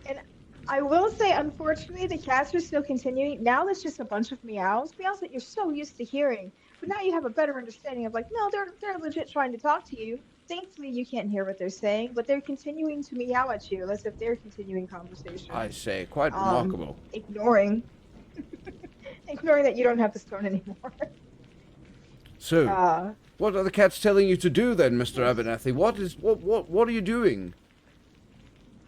And I will say, unfortunately, the cats are still continuing. Now it's just a bunch of meows that you're so used to hearing. But now you have a better understanding of like, no, they're legit trying to talk to you. Thankfully, you can't hear what they're saying, but they're continuing to meow at you as if they're continuing conversation. I say, quite remarkable. Ignoring, ignoring that you don't have the stone anymore. So, what are the cats telling you to do then, Mr. Yes. Abernathy? What are you doing?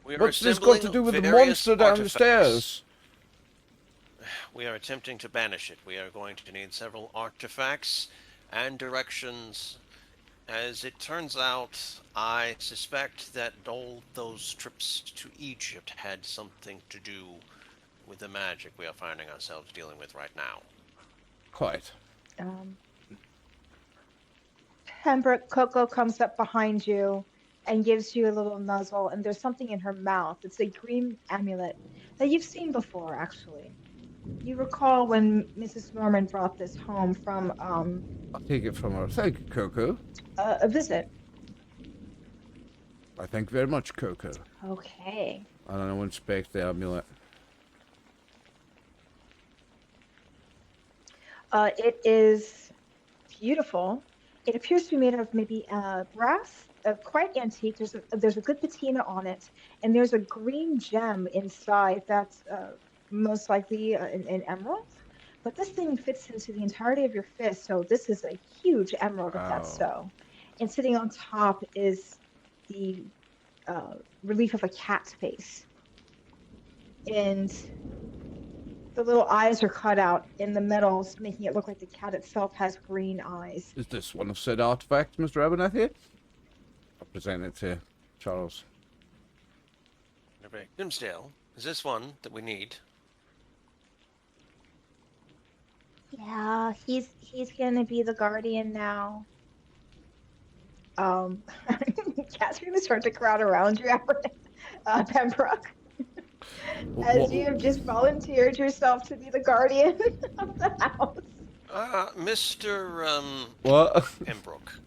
We are What's this got to do with the various monster down the artifacts. stairs? We are attempting to banish it. We are going to need several artifacts and directions. As it turns out, I suspect that all those trips to Egypt had something to do with the magic we are finding ourselves dealing with right now. Quite. Pembroke Coco comes up behind you and gives you a little nuzzle, and there's something in her mouth. It's a green amulet that you've seen before, actually. You recall when Mrs. Norman brought this home from I'll take it from her. Thank you, Coco. a visit. I thank very much, Coco. Okay. And I will inspect the amulet. It is beautiful. It appears to be made of maybe brass, quite antique. There's a good patina on it, and there's a green gem inside that's most likely an emerald. But this thing fits into the entirety of your fist, so this is a huge emerald if that's so. And sitting on top is the relief of a cat's face. And the little eyes are cut out in the metal, making it look like the cat itself has green eyes. Is this one of said artifacts, Mr. Abernathy? I'll present it to Charles. Dimsdale, is this one that we need? Yeah, he's gonna be the guardian now. Cat's gonna start to crowd around you, Pembroke. As you have just volunteered yourself to be the guardian of the house. Mr. What? Pembroke.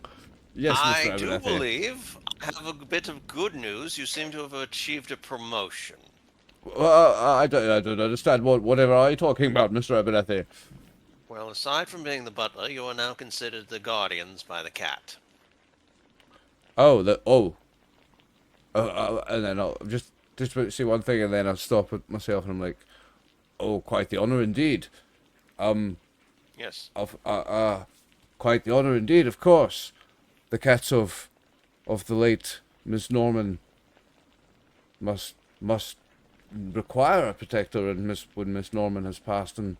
Yes, Mr. I do Abernathy. believe I have a bit of good news. You seem to have achieved a promotion. I don't understand. Whatever are you talking about, Mr. Abernathy? Well, aside from being the butler, you are now considered the guardians by the cat. And then I'll just about to say one thing, and then I'll stop it myself, and I'm like, oh, quite the honor indeed. Yes. Quite the honor indeed, of course. The cats of the late Miss Norman must require a protector, and when Miss Norman has passed, and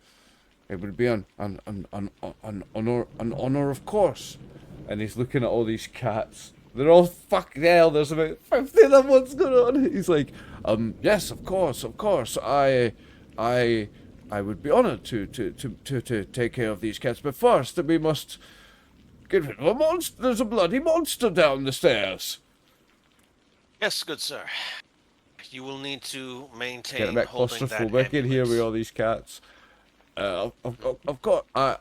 it would be an honor, of course. And he's looking at all these cats. They're all fucking hell. There's about 50 of them. What's going on? He's like, yes, of course. I would be honored to take care of these cats, but first we must get rid of a monster. There's a bloody monster down the stairs. Yes, good sir. You will need to maintain Get a bit holding that claustrophobic in here ambulance. with all these cats. Of course, I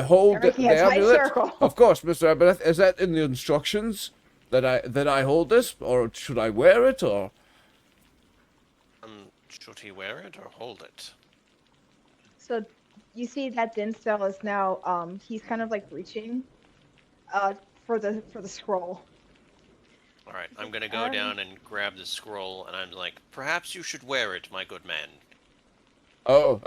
hold the Everything has high amulet. circle. Of course, Mr. Abernathy. Is that in the instructions that I hold this, or should I wear it, or? Should he wear it or hold it? So you see that Dinsdale is now he's kind of like reaching for the scroll. All right, I'm gonna go down and grab the scroll, and I'm like, perhaps you should wear it, my good man. Oh,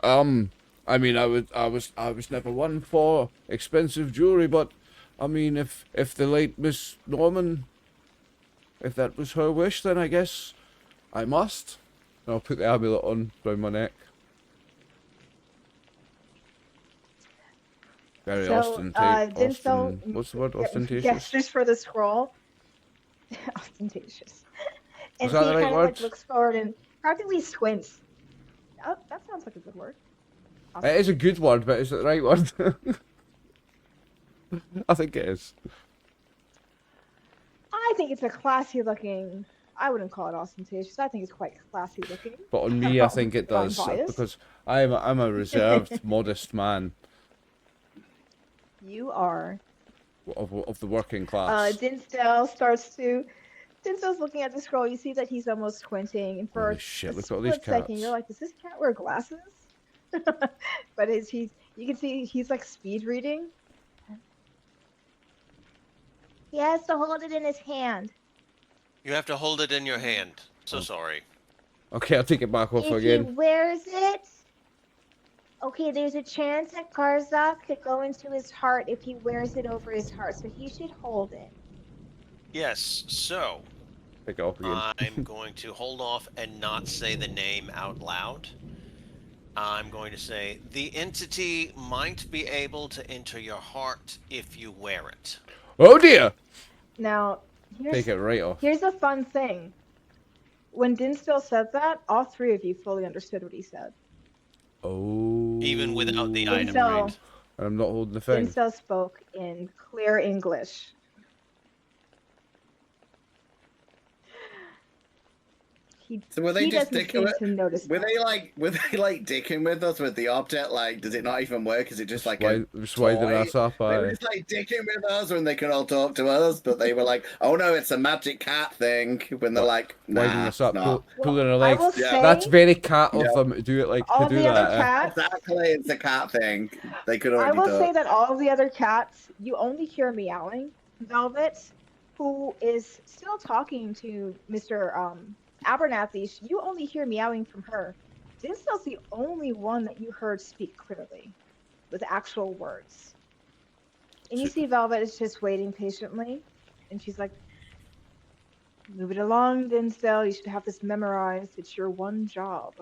I mean, I was never one for expensive jewelry, but I mean, if the late Miss Norman, if that was her wish, then I guess I must. And I'll put the amulet on round my neck. Very Dinsdale, what's the word? Ostentatious? Gestures for the scroll. Ostentatious. And Is that he the right kind of word? like looks forward and practically squints. Oh, that sounds like a good word. It is a good word, but is it the right word? I think it is. I think it's a classy looking. I wouldn't call it ostentatious. I think it's quite classy looking. But on me, I think it I'm does, biased. because I'm a reserved, modest man You are. of the working class. Dinsdale starts to Dinsel's looking at the scroll. You see that he's almost squinting, and for Holy shit, a look at all these split second, cats. you're like, "Does this cat wear glasses?" But you can see he's like speed reading. He has to hold it in his hand. You have to hold it in your hand. So sorry. Okay, I'll take it back off If again. he wears it, okay, there's a chance that Karzak could go into his heart if he wears it over his heart, so he should hold it. Yes, so Pick it up again. I'm going to hold off and not say the name out loud. I'm going to say the entity might be able to enter your heart if you wear it. Oh dear! Now, Take it right off. here's a fun thing. When Dinsdale said that, all three of you fully understood what he said. Oh. Even without the item, So- right? And I'm not holding the thing. Dinsdale spoke in clear English. So were they he just doesn't dicking seem with? to notice Were that. they like dicking with us with the object? Like, does it not even work? Is it just like a Just winding toy? us up, They were aye. just like dicking with us when they could all talk to us, but they were like, "Oh no, it's a magic cat thing." When they're like, Winding "Nah, us up, it's not." pulling our I legs. will Yeah. say, That's very cat of Yeah. them to do it like all to do the other that. cats, Exactly, it's a cat thing. They could I already will do say it. that all of the other cats, you only hear meowing. Velvet, who is still talking to Mr. Abernathy, you only hear meowing from her. Dinsdale's the only one that you heard speak clearly, with actual words. And you So- see Velvet is just waiting patiently, and she's like, "Move it along, Dinsdale. You should have this memorized. It's your one job."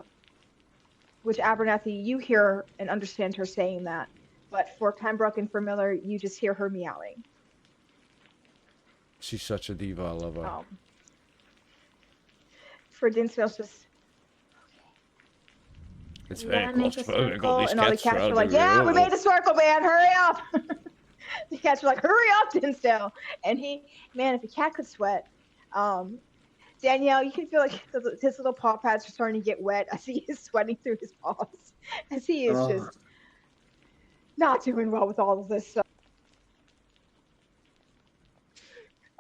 Which Abernathy, you hear and understand her saying that, but for Pembroke and for Miller, you just hear her meowing. She's such a diva, I love her. For Dinsdale's just, It's "You very wanna make a claustrophobic, circle?" these And all the cats cats are surrounding like, me. "Yeah, we Oh. made a circle, man. Hurry up!" The cats are like, "Hurry up, Dinsdale!" And man, if a cat could sweat, Danielle, you can feel like his little paw pads are starting to get wet as he is sweating through his paws, as he is Oh. just not doing well with all of this stuff.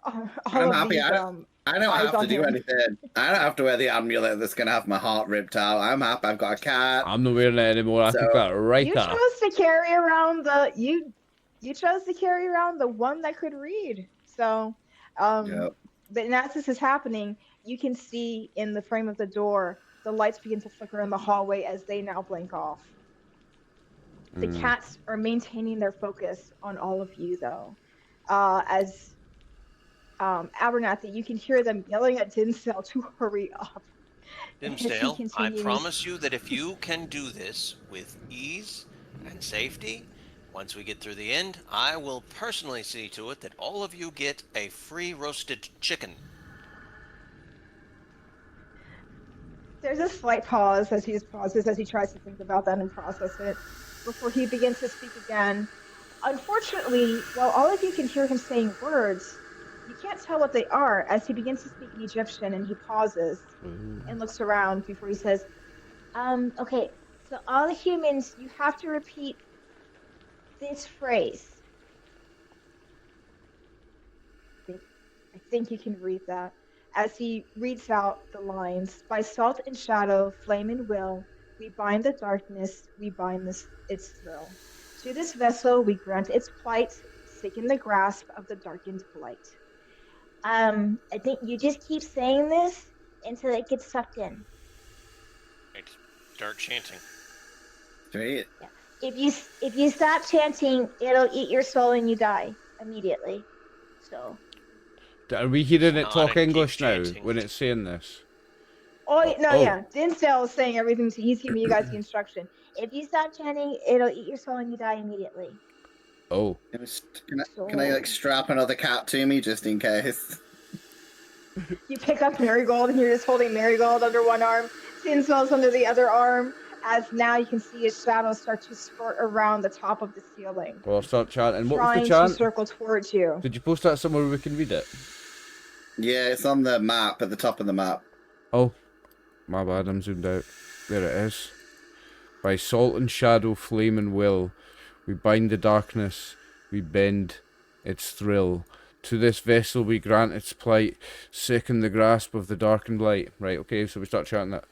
All I'm of happy. these, I don't eyes have to on do him. anything. I don't have to wear the amulet that's gonna have my heart ripped out. I'm happy. I've got a cat. I'm not wearing it anymore. I took So- that right You off. chose to carry around you chose to carry around the one that could read. So, Yep. but as this is happening, you can see in the frame of the door the lights begin to flicker in the hallway as they now blink off. The cats are maintaining their focus on all of you, though. As Abernathy, you can hear them yelling at Dinsdale to hurry up. As he Dimsdale, I continues. promise you that if you can do this with ease and safety, once we get through the end, I will personally see to it that all of you get a free roasted chicken. There's a slight pause as he pauses as he tries to think about that and process it before he begins to speak again. Unfortunately, while all of you can hear him saying words, you can't tell what they are as he begins to speak in Egyptian and he pauses and looks around before he says, okay, so all the humans, you have to repeat this phrase. I think you can read that. As he reads out the lines, by salt and shadow, flame and will, we bind the darkness, we bind its thrill. To this vessel we grant its plight, sick in the grasp of the darkened blight. I think you just keep saying this until it gets sucked in. Right. Start chanting. Sweet. If you stop chanting, it'll eat your soul and you die immediately. So. Are we hearing it Nod talk and keep English now chanting. when it's saying this? Oh no, Oh. yeah. Dinsdale is saying everything. He's giving you guys the instruction. If you stop chanting, it'll eat your soul and you die immediately. Oh. Can I like strap another cat to me just in case? You pick up Marigold and you're just holding Marigold under one arm. Dinsdale's under the other arm. As now you can see his shadows start to skirt around the top of the ceiling, Well, I'll start chanting. What was trying the to chant? circle towards you. Did you post that somewhere we can read it? Yeah, it's on the map at the top of the map. Oh. My bad, I'm zoomed out. There it is. By salt and shadow, flame and will, we bind the darkness, we bend its thrill. To this vessel we grant its plight, sick in the grasp of the darkened light. Right, okay, so we start chanting that.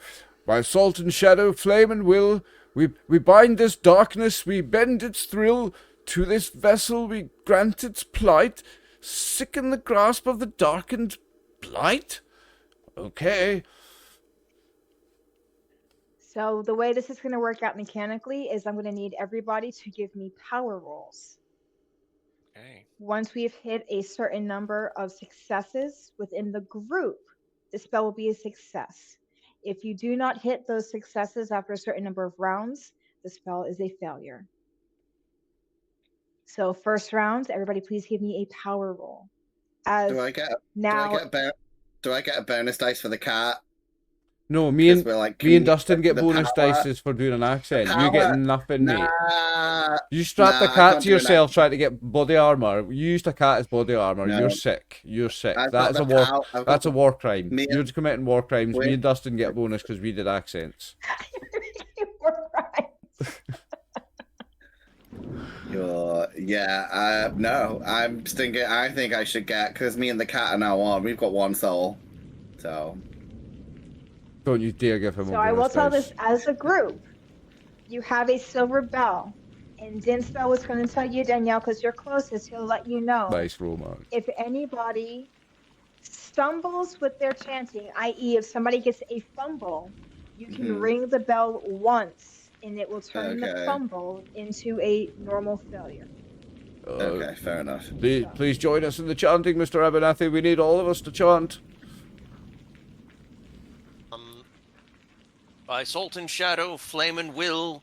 By salt and shadow, flame and will, we bind this darkness, we bend its thrill. To this vessel we grant its plight, sick in the grasp of the darkened light. Okay. So the way this is going to work out mechanically is I'm going to need everybody to give me power rolls. Okay. Once we've hit a certain number of successes within the group, the spell will be a success. If you do not hit those successes after a certain number of rounds, the spell is a failure. So first round, everybody please give me a power roll. Do I get a bonus dice for the cat? No, me and Dustin get the bonus power. dice for doing an accent. The You get power. nothing, mate. Nah. You strap the I cat can't to do an yourself trying to get body armor. You used a cat as body armor. No. You're sick. You're sick. I've got That's a the war. power- I've got That's a the- war crime. Me You're and- committing war crimes. Me Wait. and Dustin get a bonus because we did accents. We're right. No, I'm thinking. I think I should get, because me and the cat are now on. We've got one soul, so. Don't you dare give him a So bonus I will tell dice. this as a group. You have a silver bell. And Dinspell was going to tell you, Danielle, because you're closest, he'll let you know. Nice roll, Mark. If anybody stumbles with their chanting, i.e. if somebody gets a fumble, you can ring the bell once, and it will turn the fumble into a normal failure. Okay, fair enough. Please join us in the chanting, Mr. Abernathy. We need all of us to chant. By salt and shadow, flame and will,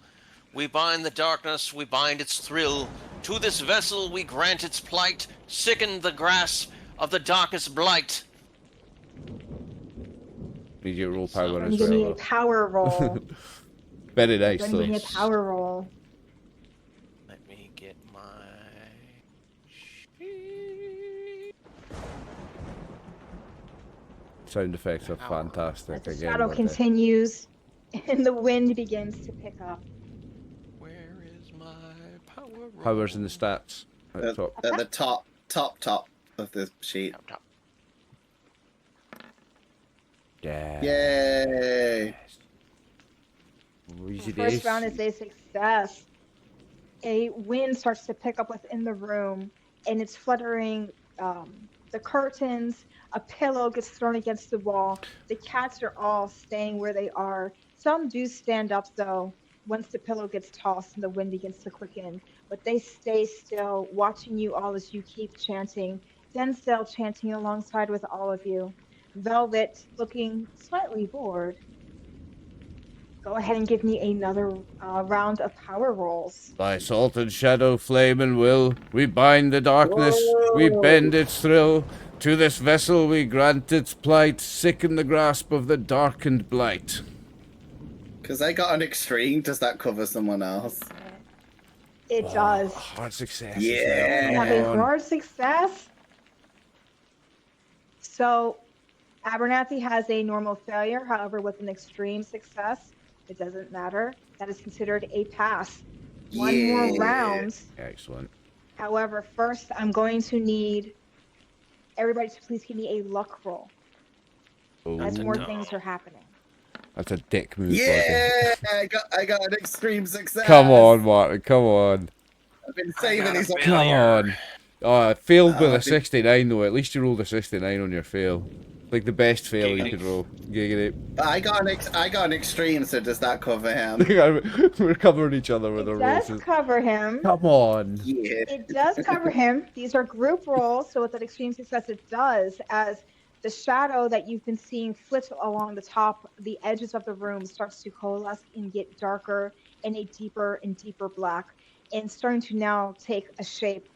we bind the darkness, we bind its thrill. To this vessel we grant its plight, sicken the grasp of the darkest blight. Need you to roll power And as give me a well. power roll. Very nice, Give me a though. power roll. Let me get my... Sound effects are fantastic. As the Again, shadow but, continues, and the wind begins to pick up. Where is my power roll? powers in the stats at the top. At the top of the sheet. Top. Yeah. Yay! Easy The first days. round is a success. A wind starts to pick up within the room, and it's fluttering the curtains. A pillow gets thrown against the wall. The cats are all staying where they are. Some do stand up, though, once the pillow gets tossed and the wind begins to quicken. But they stay still, watching you all as you keep chanting. Denzel chanting alongside with all of you. Velvet looking slightly bored. Go ahead and give me another round of power rolls. By salt and shadow, flame and will, we bind the darkness, we bend its thrill. To this vessel we grant its plight, sicken the grasp of the darkened blight. Because I got an extreme, does that cover someone else? It does. Hard success. Yeah. You have a hard success. So Abernathy has a normal failure. However, with an extreme success, it doesn't matter. That is considered a pass. One more round. Excellent. However, first I'm going to need everybody to please give me a luck roll as more things are happening. That's a dick move. Yeah! I got an extreme success! Come on, Martin. Come on. I've been saving these. Come on. Oh, I failed with a dude. 69 though. At least you rolled a 69 on your fail. Like the best fail you could roll. Giggity. I got an extreme, so does that cover him? We're covering each other with It our does rolls. cover him. Come on. Yeah. It does cover him. These are group rolls, so with that extreme success, it does. As the shadow that you've been seeing flit along the top, the edges of the room starts to coalesce and get darker and a deeper and deeper black, and starting to now take a shape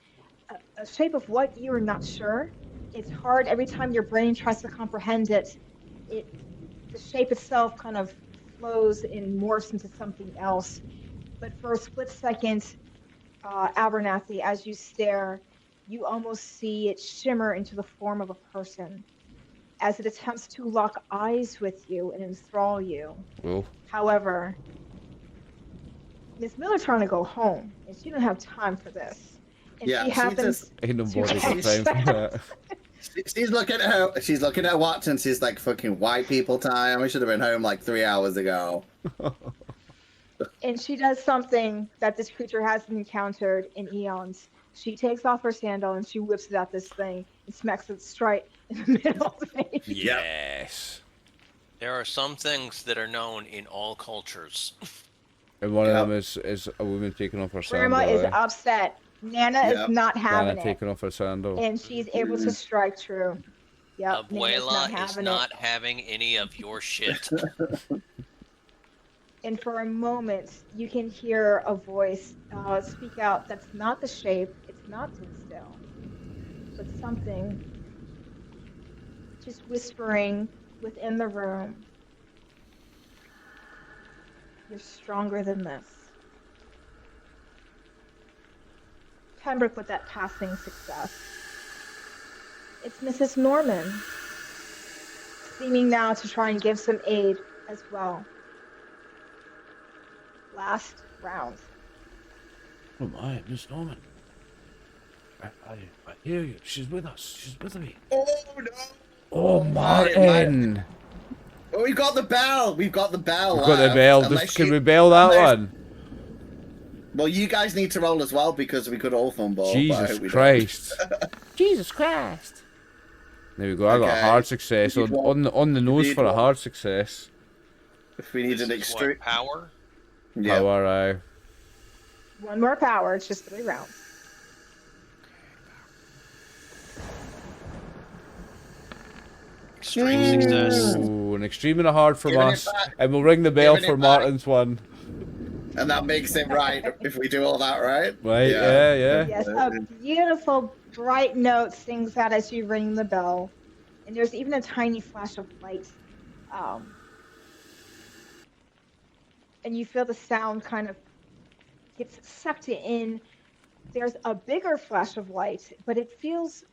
of what you are not sure. It's hard every time your brain tries to comprehend it. The shape itself kind of flows and morphs into something else. But for a split second, Abernathy, as you stare, you almost see it shimmer into the form of a person as it attempts to lock eyes with you and enthrall you. Well, However, Miss Miller's trying to go home, and she don't have time for this. And Yeah, she she's happens just- Ain't no to body got catch time for that. that. She's looking at her. She's looking at Watch, and she's like, "Fucking white people time. We should have been home like 3 hours ago." And she does something that this creature hasn't encountered in eons. She takes off her sandal and she whips it at this thing and smacks it straight in the middle of the face. Yes. There are some things that are known in all cultures. And one Yep. of them is a woman taking off her Grandma sandal. is upset. Nana is Yep. not having Nana it. taking off her sandal. And she's able to strike true. Yep, Nana's Abuela not is having not it. having any of your shit. And for a moment, you can hear a voice speak out. That's not the shape. It's not Dimmstill. But something just whispering within the room. You're stronger than this. Pembroke with that passing success. It's Mrs. Norman, seeming now to try and give some aid as well. Last round. Oh my, Miss Norman. I hear you. She's with us. She's with me. Oh no! Oh, Martin. Oh, we've got the bell. We've got the bell. We've got the left, bell. unless Just, can you- we bell that unless- one? Well, you guys need to roll as well because we could all fumble. but I Jesus hope we don't. Christ. Jesus Christ. There we go. I got a Okay. hard success. You need On the nose need for a one. hard success. If we need This an is extreme. what, power? Yeah. Power, aye. One more power. It's just 3 rounds. Extreme success. Ooh, an extreme and a hard from Giving it us. back. And we'll ring the bell Giving it for back. Martin's one. And that makes it right if we do all that, right? Right, yeah. Yes, a beautiful bright note sings out as you ring the bell. And there's even a tiny flash of light. And you feel the sound kind of gets sucked in. There's a bigger flash of light, but it feels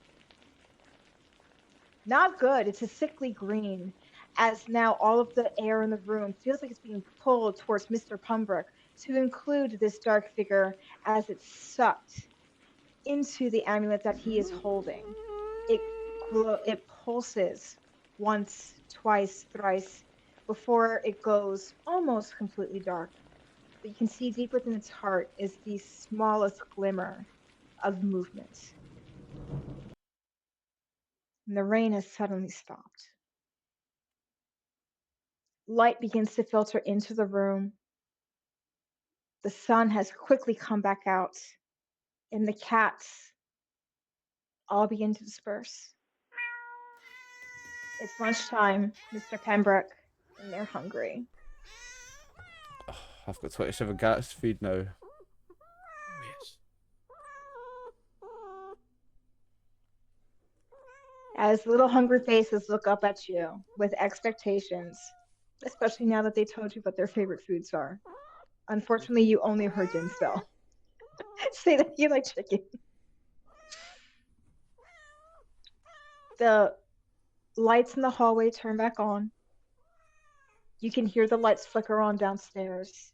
not good. It's a sickly green, as now all of the air in the room feels like it's being pulled towards Mr. Pembroke to include this dark figure as it's sucked into the amulet that he is holding. It pulses once, twice, thrice before it goes almost completely dark. But you can see deep within its heart is the smallest glimmer of movement. And the rain has suddenly stopped. Light begins to filter into the room. The sun has quickly come back out, and the cats all begin to disperse. It's lunchtime, Mr. Pembroke, and they're hungry. I've got 27 cats to feed now. Yes. As little hungry faces look up at you with expectations, especially now that they told you what their favorite foods are. Unfortunately, you only heard Dimmstill say that you like chicken. The lights in the hallway turn back on. You can hear the lights flicker on downstairs.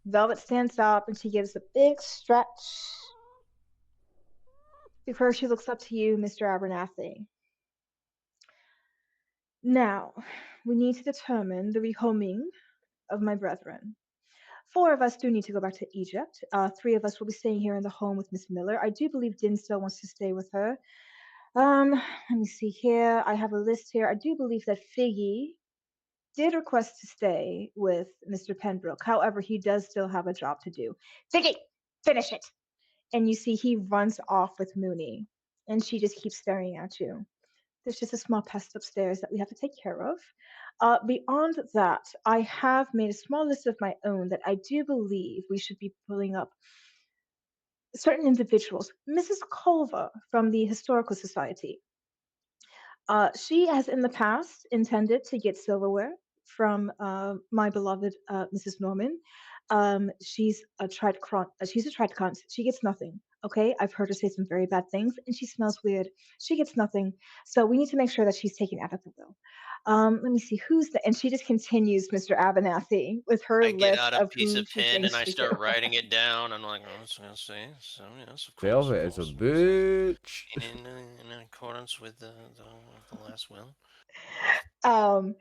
Velvet stands up and she gives a big stretch before she looks up to you, Mr. Abernathy. Now, we need to determine the rehoming of my brethren. 4 of us do need to go back to Egypt. 3 of us will be staying here in the home with Miss Miller. I do believe Dimmstill wants to stay with her. Let me see here. I have a list here. I do believe that Figgy did request to stay with Mr. Pembroke. However, he does still have a job to do. Figgy, finish it. And you see he runs off with Mooney, and she just keeps staring at you. There's just a small pest upstairs that we have to take care of. Beyond that, I have made a small list of my own that I do believe we should be pulling up certain individuals. Mrs. Culver from the Historical Society. She has in the past intended to get silverware from my beloved Mrs. Norman. She's a tried cunt. She gets nothing. Okay, I've heard her say some very bad things, and she smells weird. She gets nothing, so we need to make sure that she's taken out of the will. Let me see who's the, and she just continues, Mr. Abernathy, with her I get list out a of piece who of she pen and thinks I she start could. writing it down. I'm like, oh, let's see. So yes, of course. Velvet is a bitch. In accordance with the last will. Um,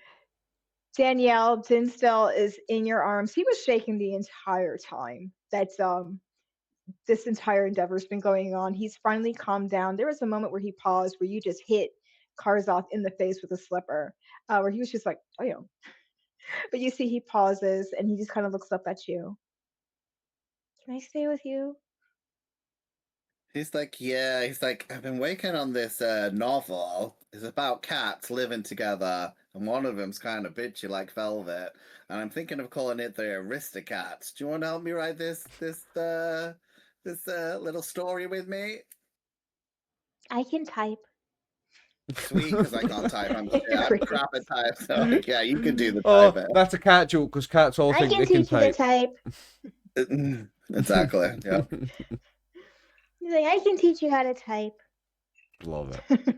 Danielle Dinsdale is in your arms. He was shaking the entire time that this entire endeavor's been going on. He's finally calmed down. There was a moment where he paused, where you just hit Karzov in the face with a slipper, where he was just like, "Oh yeah." But you see, he pauses and he just kind of looks up at you. Can I stay with you? He's like, yeah, he's like, I've been working on this novel. It's about cats living together, and one of them's kind of bitchy like Velvet, and I'm thinking of calling it the Aristocats. Do you want to help me write this little story with me? I can type. Sweet, because I can't type. I'm crap at type, so yeah, you can do the Oh, typing. that's a cat joke because cats all I think can they can teach you to type. type. Exactly. Yeah. He's like, I can teach you how to type. Love it.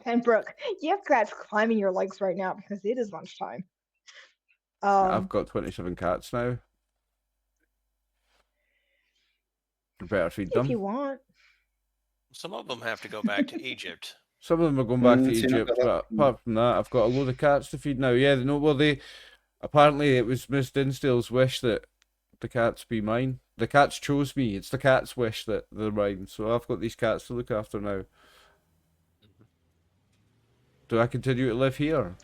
Pembroke, you have cats climbing your legs right now because it is lunchtime. I've got 27 cats now. You better feed If them. you want. Some of them have to go back to Egypt. Some of them are going back to so you're not Egypt, gonna- but apart from that, I've got a load of cats to feed now. Yeah, no, well, apparently it was Miss Dinsdale's wish that the cats be mine. The cats chose me. It's the cat's wish that they're mine. So I've got these cats to look after now. Do I continue to live here?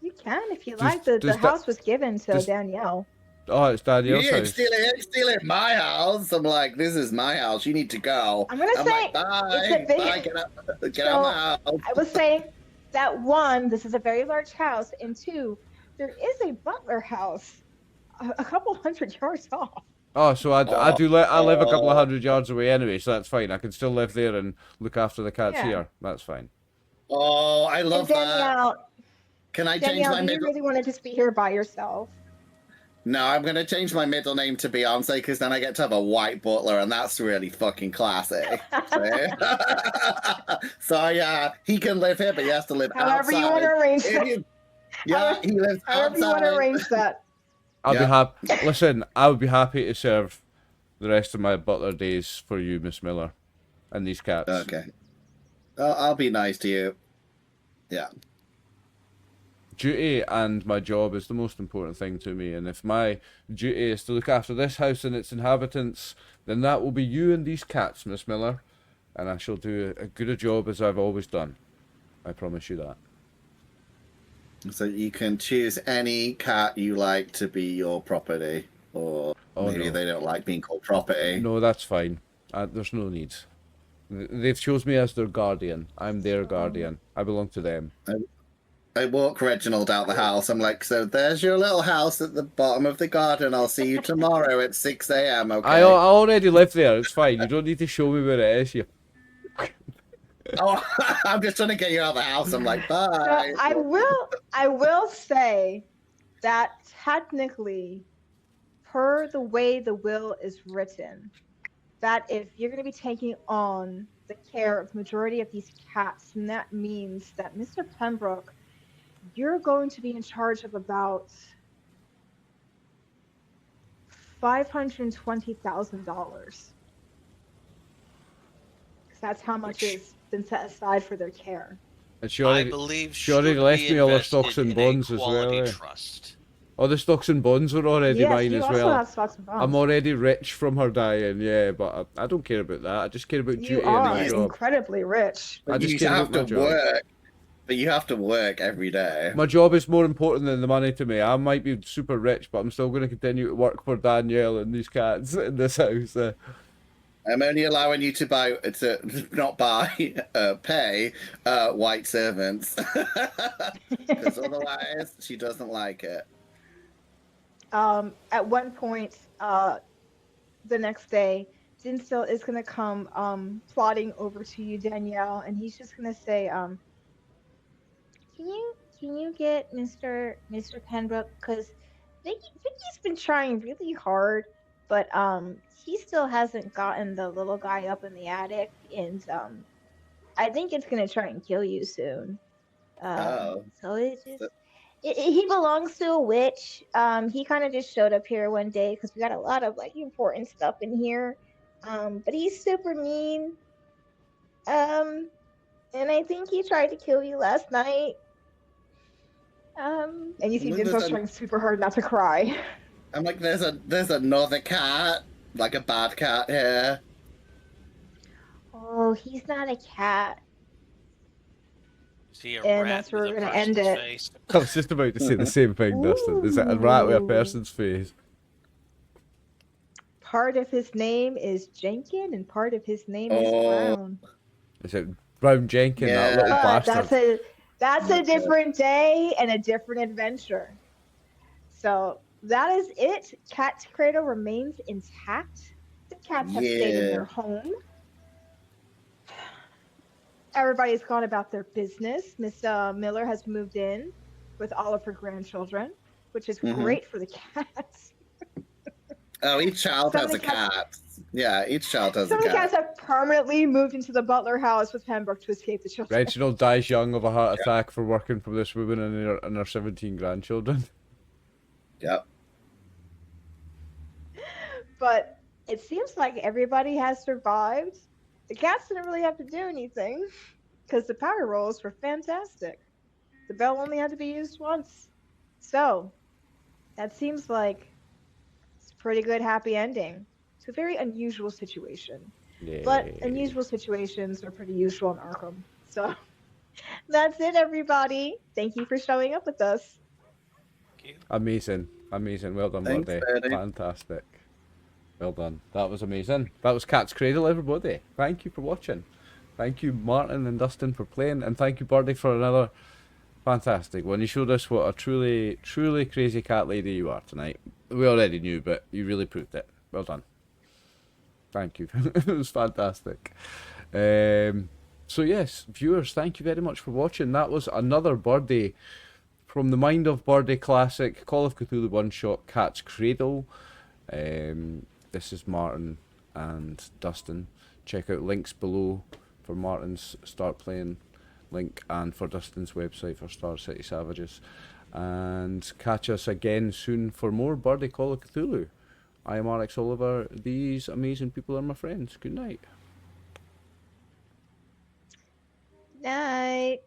You can if you Does- like. The does house was given to does- Danielle. Oh, it's Danielle's You house. ain't stealing my house. I'm like, this is my house. You need to go. I'm gonna say like, bye, it's a big. bye, get out of my house. I was saying that one, this is a very large house, and two, there is a butler house a couple hundred yards off. Oh, so I live a couple of hundred yards away anyway, so that's fine. I can still live there and look after the cats Yeah. here. That's fine. Oh, I love And that. Danielle, Can I change Danielle, my do you middle? really want to just be here by yourself? No, I'm gonna change my middle name to Beyonce because then I get to have a white butler, and that's really fucking classy. So yeah, he can live here, but he has to live However outside. you want to arrange that. He lives However you want to outside. arrange that. I'll be Yeah. happy. Listen, I would be happy to serve the rest of my butler days for you, Miss Miller, and these cats. Okay. I'll be nice to you. Yeah. Duty and my job is the most important thing to me, and if my duty is to look after this house and its inhabitants, then that will be you and these cats, Miss Miller, and I shall do as good a job as I've always done. I promise you that. So you can choose any cat you like to be your property, or maybe no. they don't like being called property. No, that's fine. There's no need. They've chose me as their guardian. I'm their guardian. I belong to them. I walk Reginald out the house. I'm like, so there's your little house at the bottom of the garden. I'll see you tomorrow at 6 a.m. Okay. I already live there. It's fine. You don't need to show me where it is. You. Oh, I'm just trying to get you out of the house. I'm like, bye. So I will say that technically, per the way the will is written, that if you're going to be taking on the care of the majority of these cats, then that means that Mr. Pembroke, you're going to be in charge of about $520,000. Because that's how much has been set aside for their care. And she I already, believe she already should left be me all her invested stocks and in a bonds as well. quality Eh? trust. All the stocks and bonds were already Yes, mine you as also well. have stocks and bonds. I'm already rich from her dying, yeah, but I don't care about that. I just care about You duty are and my job. incredibly rich. I But just you care have about to my job. work. But you have to work every day. My job is more important than the money to me. I might be super rich, but I'm still going to continue to work for Danielle and these cats in this house. I'm only allowing you to pay white servants. Because otherwise, she doesn't like it. At one point, the next day, Dinsdale is going to come plodding over to you, Danielle, and he's just going to say, can you get Mr. Pembroke? Because Vicky's been trying really hard, but he still hasn't gotten the little guy up in the attic, and I think it's gonna try and kill you soon. Oh. So it just So- he belongs to a witch. He kind of just showed up here one day because we got a lot of like important stuff in here. But he's super mean. And I think he tried to kill you last night. And you see And then there's Dinto's trying super hard not to cry. I'm like, there's another cat, like a bad cat here. Oh, he's not a cat. See a And rat that's where with we're a gonna end person's it. face. I was just about to say the same thing, Dustin. Is it a rat with a Ooh. person's face? Part of his name is Jenkin, and part of his name is Oh. Brown. Is it Brown Jenkin, that Yeah. little But bastard? that's a different day and a different adventure. So that is it. Cat's Cradle remains intact. The cats have stayed in their home. Everybody's gone about their business. Miss Miller has moved in with all of her grandchildren, which is great for the cats. Oh, each child Some has of a the cats- cat. Yeah, each child has Some a of the cat. cats have permanently moved into the Butler house with Pembroke to escape the children. Reginald dies young of a heart attack for working for this woman and her 17 grandchildren. Yep. But it seems like everybody has survived. The cats didn't really have to do anything because the power rolls were fantastic. The bell only had to be used once. So that seems like it's a pretty good happy ending. It's a very unusual situation. But Yay. unusual situations are pretty usual in Arkham. So that's it, everybody. Thank you for showing up with us. Thank you. Amazing. Amazing. Well done, Thanks, buddy. Eddie. Fantastic. Well done. That was amazing. That was Cat's Cradle, everybody. Thank you for watching. Thank you, Martin and Dustin, for playing. And thank you, Birdie, for another fantastic one. You showed us what a truly, truly crazy cat lady you are tonight. We already knew, but you really proved it. Well done. Thank you. It was fantastic. So yes, viewers, thank you very much for watching. That was another Birdie from the Mind of Birdie classic, Call of Cthulhu one-shot, Cat's Cradle. This is Martin and Dustin. Check out links below for Martin's Start Playing link and for Dustin's website for Star City Savages. And catch us again soon for more Birdie Call of Cthulhu. I am RxOliver. These amazing people are my friends. Good night. Night.